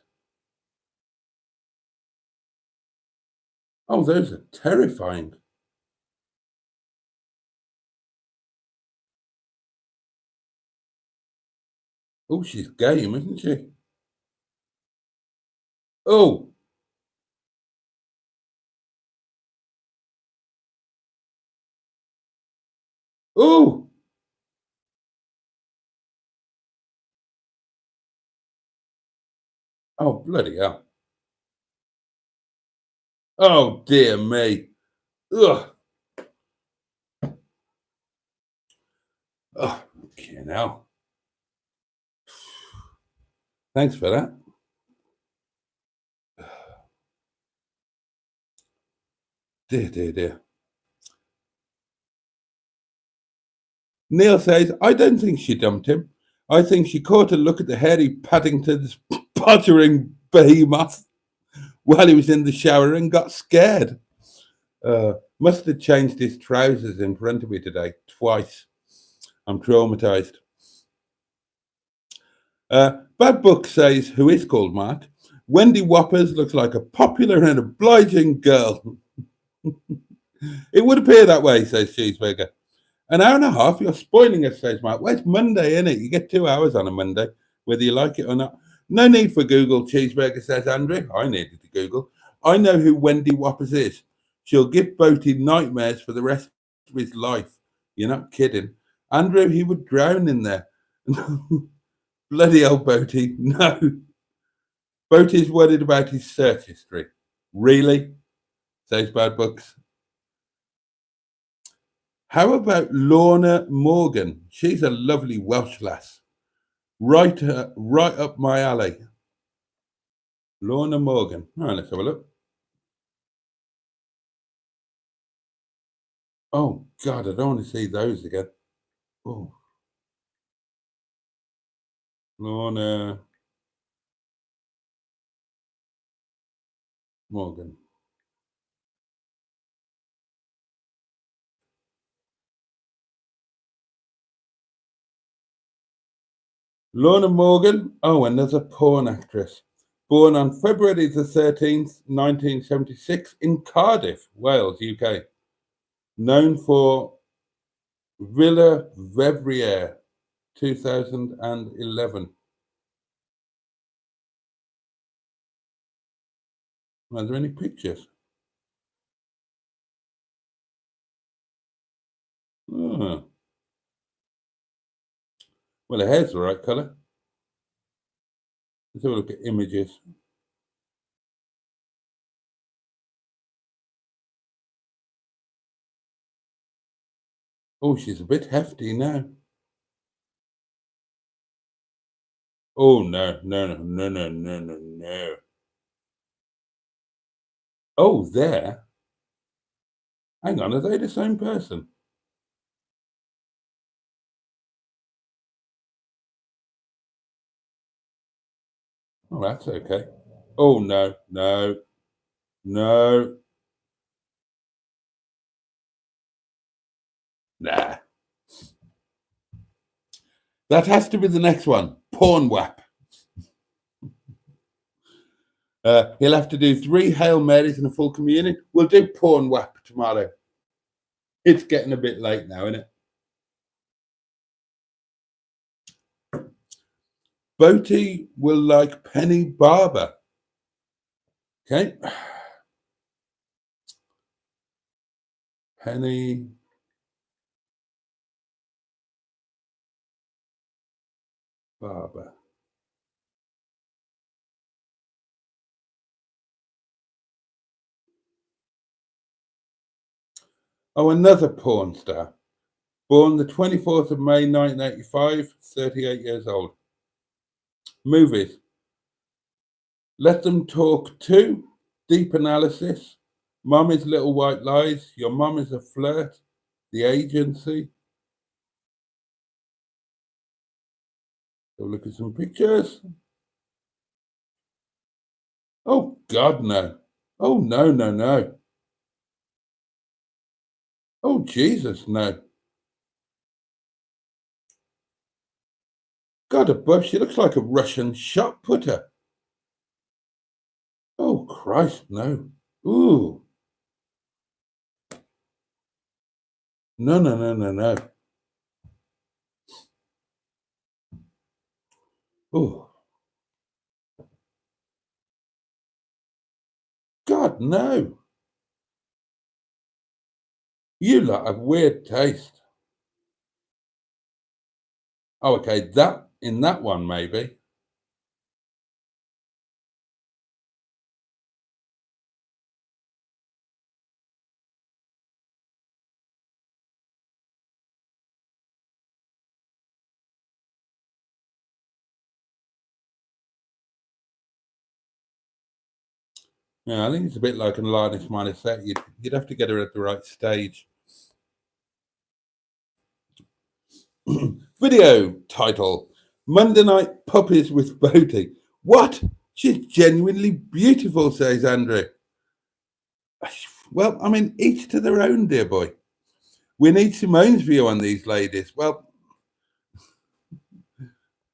Oh, those are terrifying. Oh, she's game, isn't she? Oh, oh, oh, bloody hell. Oh, dear me. Ugh. Oh, okay, now. Thanks for that. Dear, dear, dear. Neil says, I don't think she dumped him. I think she caught a look at the hairy Paddington's pottering behemoth while he was in the shower and got scared. Must have changed his trousers in front of me today twice. I'm traumatized. Bad Book says, who is called Mark, Wendy Whoppers looks like a popular and obliging girl. It would appear that way, says Cheeseburger. An hour and a half? You're spoiling us, says Mark. Well, it's Monday, isn't it? You get 2 hours on a Monday, whether you like it or not. No need for Google, Cheeseburger, says Andrew. I needed to Google. I know who Wendy Whoppers is. She'll give Boaty nightmares for the rest of his life. You're not kidding. Andrew, he would drown in there. Bloody old Boaty. No. Boaty's worried about his search history. Really? Says Bad Books. How about Lorna Morgan? She's a lovely Welsh lass. Right up my alley. Lorna Morgan. All right, let's have a look. Oh, God, I don't want to see those again. Oh, Lorna Morgan. Lorna Morgan. Oh, another porn actress. Born on February the 13th, 1976, in Cardiff, Wales, UK. Known for Villa Vevrier, 2011. Are there any pictures? Oh. Well, her hair's the right colour. Let's have a look at images. Oh, she's a bit hefty now. Oh, no, no, no, no, no, no, no, no. Oh, there. Hang on, are they the same person? Oh, that's okay. Oh, no, no, no, nah. That has to be the next one. Porn whap. He'll have to do 3 Hail Marys and a full communion. We'll do porn whap tomorrow. It's getting a bit late now, isn't it? Boaty will like Penny Barber. Okay. Penny Barber. Oh, another porn star. Born the 24th of May 1985, 38 years old. Movies. Let Them Talk 2, Deep Analysis, Mommy's Little White Lies, Your Mom is a Flirt, The Agency. Go look at some pictures. Oh, God, no. Oh, no, no, no. Oh, Jesus, no. God above, she looks like a Russian shot putter. Oh, Christ, no. Ooh. No, no, no, no, no. Ooh. God, no. You lot have weird taste. Oh, okay, that in that one, maybe. Yeah, I think it's a bit like an Alanis Morissette. You'd have to get her at the right stage. Video title: Monday Night Puppies with Boaty. What? She's genuinely beautiful, says Andrew. Well, I mean, each to their own, dear boy. We need Simone's view on these ladies. Well,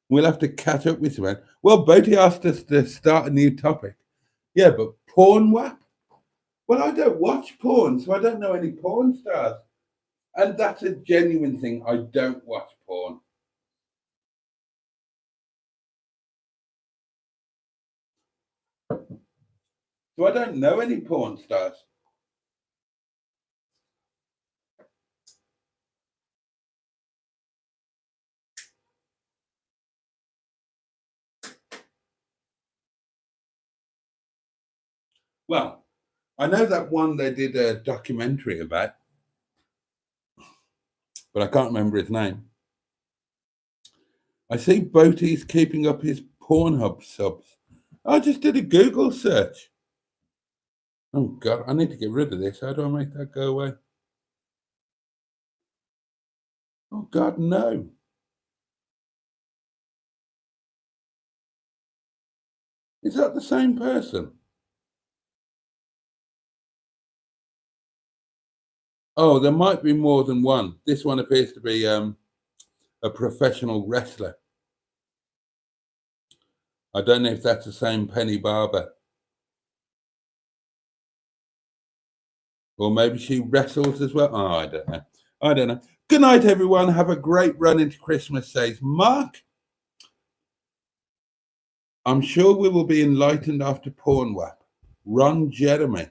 we'll have to catch up with Simone. Well, Boaty asked us to start a new topic. Yeah, but porn whap? Well, I don't watch porn, so I don't know any porn stars. And that's a genuine thing. I don't watch porn. So I don't know any porn stars. Well, I know that one they did a documentary about, but I can't remember his name. I see Boaty's keeping up his Pornhub subs. I just did a Google search. Oh God, I need to get rid of this. How do I make that go away? Oh God, no. Is that the same person? Oh, there might be more than one. This one appears to be a professional wrestler. I don't know if that's the same Penny Barber. Or maybe she wrestles as well. Oh, I don't know. I don't know. Good night, everyone. Have a great run into Christmas, says Mark. I'm sure we will be enlightened after Porn Whap. Ron Jeremy.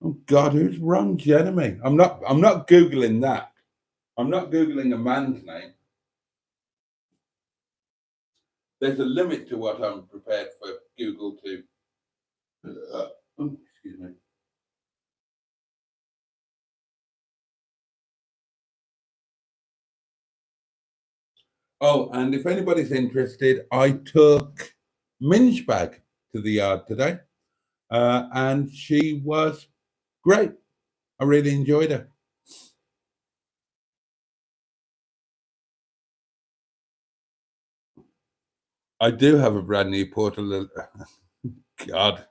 Oh God, who's Ron Jeremy? I'm not Googling that. I'm not Googling a man's name. There's a limit to what I'm prepared for Google to. Excuse me. Oh, and if anybody's interested, I took Minge Bag to the yard today, and she was great. I really enjoyed her. I do have a brand new portal. God.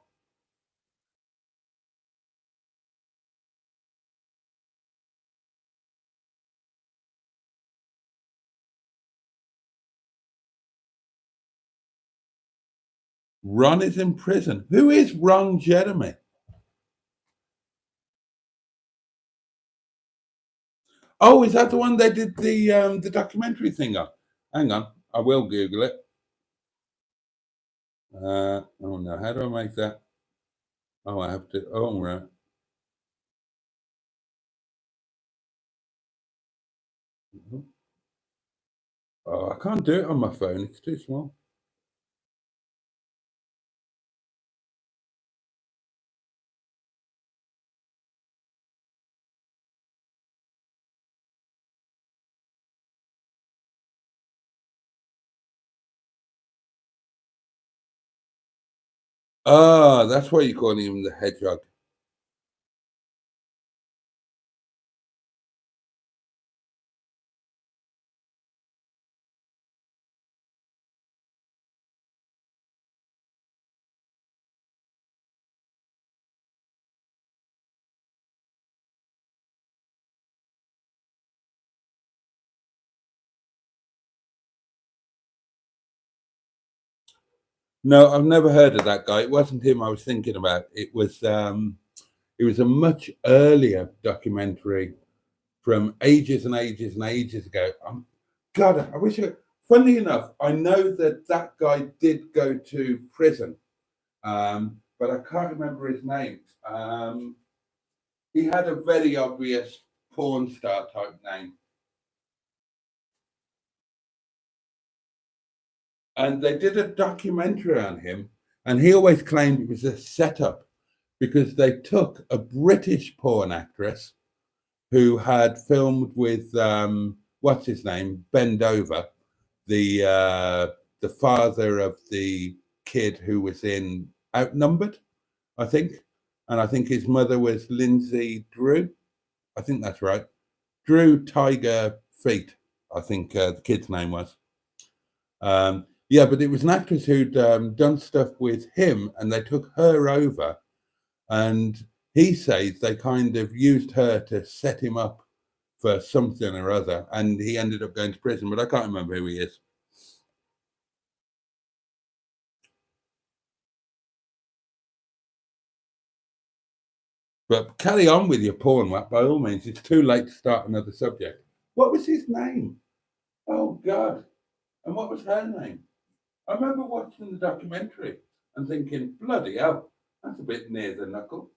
Ron is in prison. Who is Ron Jeremy? Oh, is that the one they did the documentary thing on? Hang on, I will Google it. Oh no, how do I make that? Oh, I have to. Oh, right. Oh, I can't do it on my phone. It's too small. Ah, that's why you call him the hedgehog. No, I've never heard of that guy. It wasn't him I was thinking about. It was a much earlier documentary from ages and ages and ages ago. God, I wish I. Funny enough, I know that that guy did go to prison, but I can't remember his name. He had a very obvious porn star type name, and they did a documentary on him, and he always claimed it was a setup because they took a British porn actress who had filmed with what's his name, Bendover, the father of the kid who was in Outnumbered, I think, and I think his mother was Lindsay Drew. I think that's right. Drew Tiger Feet, I think the kid's name was. Yeah, but it was an actress who'd done stuff with him, and they took her over, and he says they kind of used her to set him up for something or other, and he ended up going to prison. But I can't remember who he is. But carry on with your porn, Matt, by all means. It's too late to start another subject. What was his name? Oh God! And what was her name? I remember watching the documentary and thinking, bloody hell, that's a bit near the knuckle.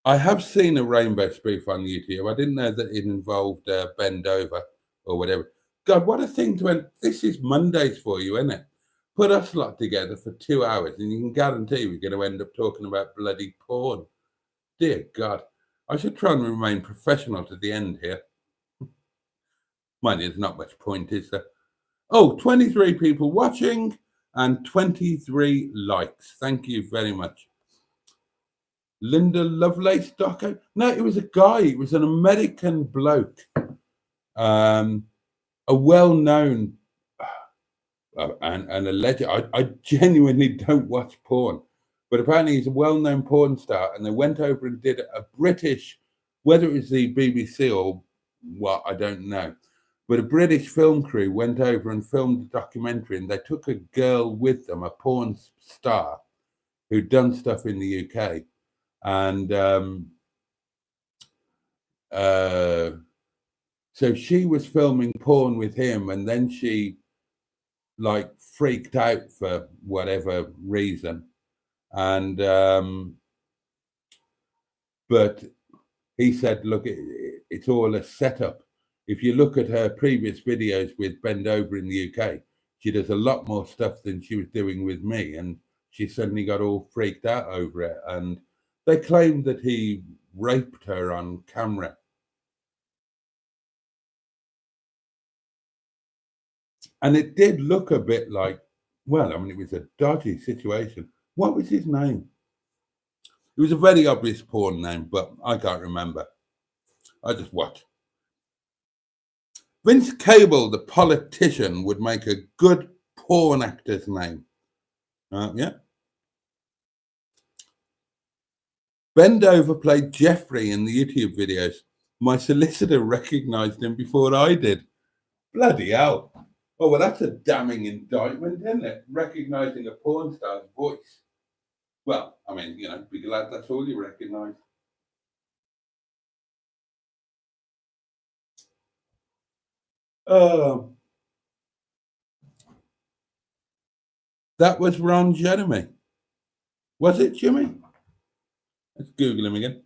I have seen a rainbow spoof on YouTube. I didn't know that it involved Bend Over or whatever. God, what a thing to end. This is Mondays for you, isn't it? Put us lot together for 2 hours and you can guarantee we're going to end up talking about bloody porn. Dear God. I should try and remain professional to the end here. Mind you, there's not much point, is there? Oh, 23 people watching and 23 likes. Thank you very much. Linda Lovelace doco? No, it was a guy. It was an American bloke, um, a well-known and a legend. I genuinely don't watch porn, but apparently he's a well-known porn star. And they went over and did a British, whether it was the BBC or what, I don't know. But a British film crew went over and filmed a documentary, and they took a girl with them, a porn star, who'd done stuff in the UK, and so she was filming porn with him, and then she like freaked out for whatever reason, and but he said, "Look, it's all a setup. If you look at her previous videos with Bend Over in the UK, she does a lot more stuff than she was doing with me, and she suddenly got all freaked out over it. And they claimed that he raped her on camera. And it did look a bit like, well, I mean, it was a dodgy situation. What was his name? It was a very obvious porn name, but I can't remember. I just watched. Vince Cable, the politician, would make a good porn actor's name. Yeah. Bendover played Jeffrey in the YouTube videos. My solicitor recognized him before I did. Bloody hell. Oh, well, that's a damning indictment, isn't it? Recognizing a porn star's voice. Well, I mean, be glad that's all you recognize. Oh, that was Ron Jeremy. Was it, Jimmy? Let's Google him again.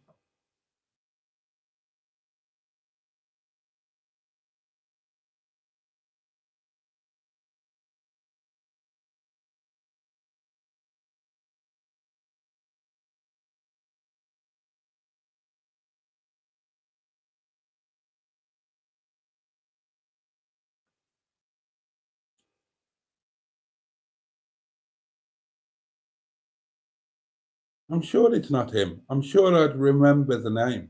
I'm sure it's not him. I'm sure I'd remember the name.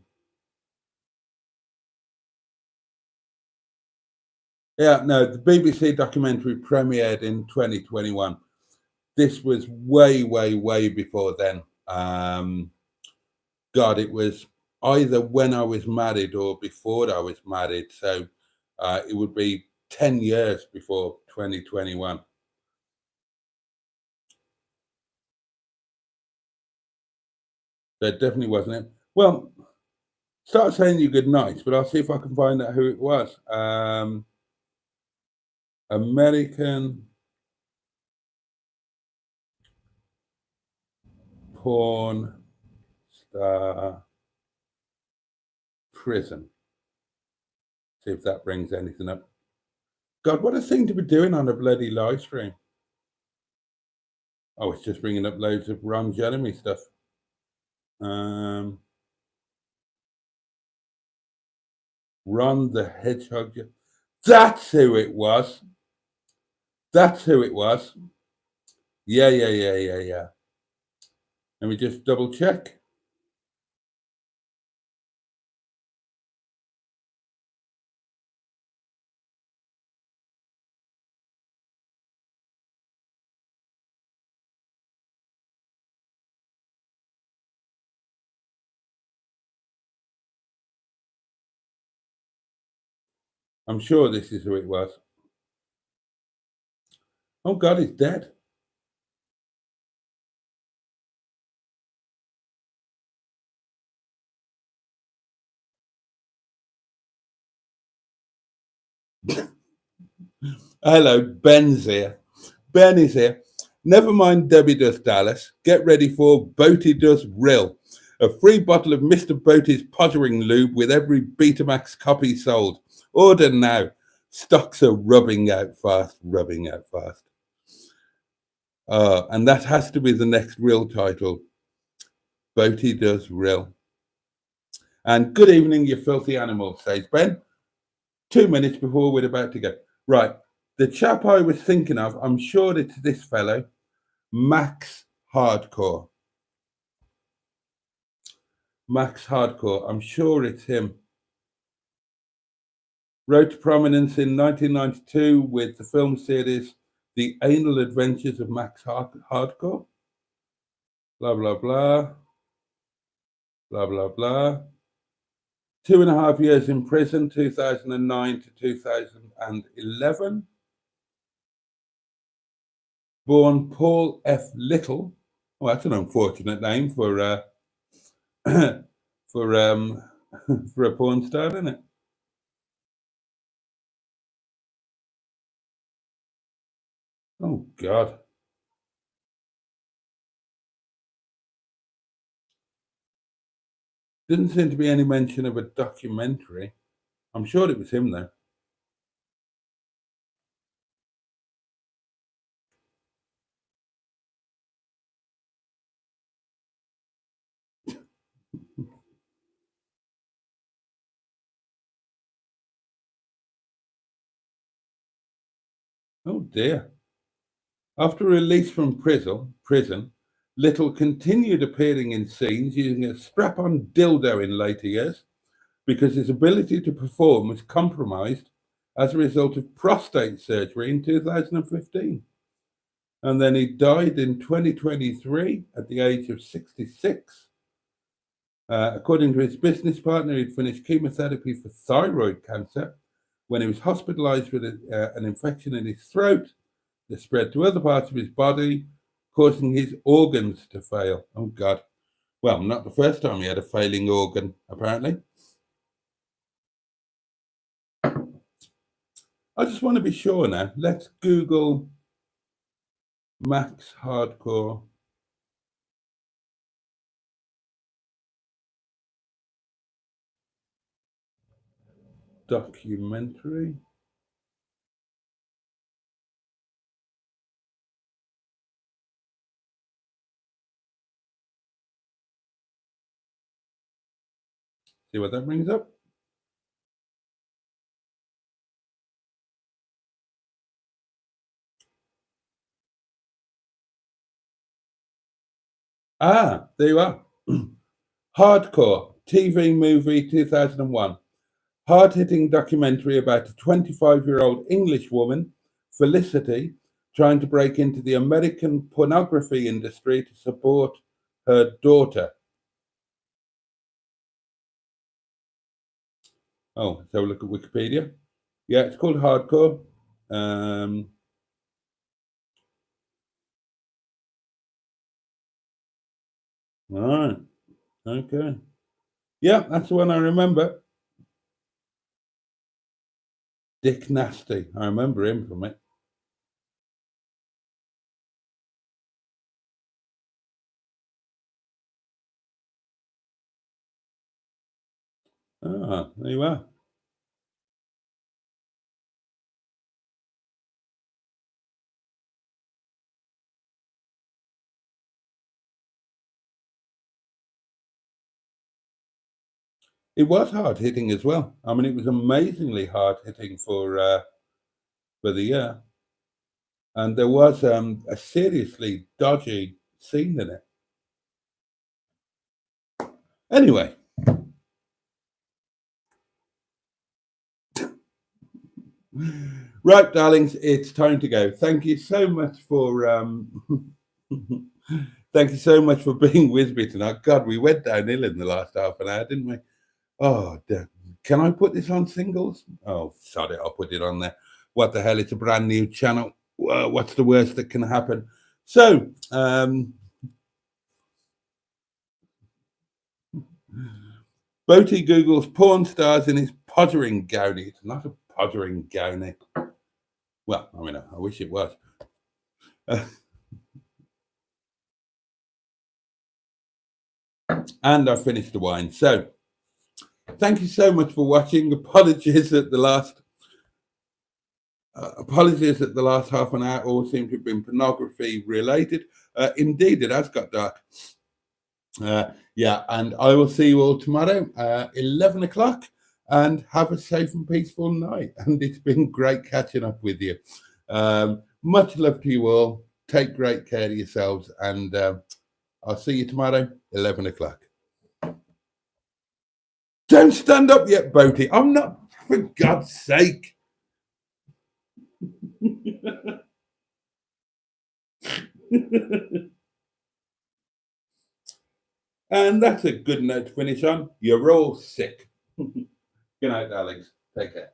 Yeah, no, the BBC documentary premiered in 2021. This was way, way, way before then. God, it was either when I was married or before I was married. So it would be 10 years before 2021. So it definitely wasn't it. Well, start saying you good nights, but I'll see if I can find out who it was. American porn star prison. See if that brings anything up. God, what a thing to be doing on a bloody live stream. Oh, it's just bringing up loads of Ron Jeremy stuff. Ron the Hedgehog. That's who it was. That's who it was. Yeah. Let me just double check. I'm sure this is who it was. Oh, God, he's dead. Hello, Ben's here. Ben is here. Never mind Debbie Does Dallas. Get ready for Boaty Does Rill. A free bottle of Mr. Boaty's pottering lube with every Betamax copy sold. Order now. Stocks are rubbing out fast. And that has to be the next Rill title. Boaty Does Rill. And good evening, you filthy animal, says Ben. 2 minutes before we're about to go. Right. The chap I was thinking of, I'm sure it's this fellow, Max Hardcore. Max Hardcore. I'm sure it's him. Rose to prominence in 1992 with the film series The Anal Adventures of Max Hardcore. Blah, blah, blah. Blah, blah, blah. 2.5 years in prison, 2009 to 2011. Born Paul F. Little. Oh, that's an unfortunate name for for a porn star, isn't it? Oh God. Didn't seem to be any mention of a documentary. I'm sure it was him though. Oh dear. After release from prison, Little continued appearing in scenes using a strap-on dildo in later years because his ability to perform was compromised as a result of prostate surgery in 2015. And then he died in 2023 at the age of 66. According to his business partner, he'd finished chemotherapy for thyroid cancer when he was hospitalized with an infection in his throat that spread to other parts of his body, causing his organs to fail. Oh, God. Well, not the first time he had a failing organ, apparently. I just want to be sure now. Let's Google Max Hardcore documentary. See what that brings up. Ah, there you are. Hardcore TV movie 2001. Hard-hitting documentary about a 25-year-old English woman, Felicity, trying to break into the American pornography industry to support her daughter. Oh, let's have a look at Wikipedia. Yeah, it's called Hardcore. Um, right. Okay. Yeah, that's the one I remember. Dick Nasty. I remember him from it. Ah, there you are. It was hard hitting as well. I mean, it was amazingly hard hitting for the year, and there was a seriously dodgy scene in it. Anyway, right, darlings, it's time to go. Thank you so much for thank you so much for being with me tonight. God, we went downhill in the last half an hour, didn't we? Oh, damn. Can I put this on singles? Oh, sorry, I'll put it on there. What the hell? It's a brand new channel. What's the worst that can happen? So, Boaty Googles porn stars in his pottering gownie. It's not a pottering gownie. Well, I mean, I wish it was. And I finished the wine. So, thank you so much for watching. Apologies that the last half an hour all seem to have been pornography related. Indeed, it has got dark. Yeah, and I will see you all tomorrow, 11 o'clock, and have a safe and peaceful night. And it's been great catching up with you. Much love to you all. Take great care of yourselves, and I'll see you tomorrow, 11 o'clock. Don't stand up yet, Boaty. I'm not, for God's sake. And that's a good note to finish on. You're all sick. Good night, darlings. Take care.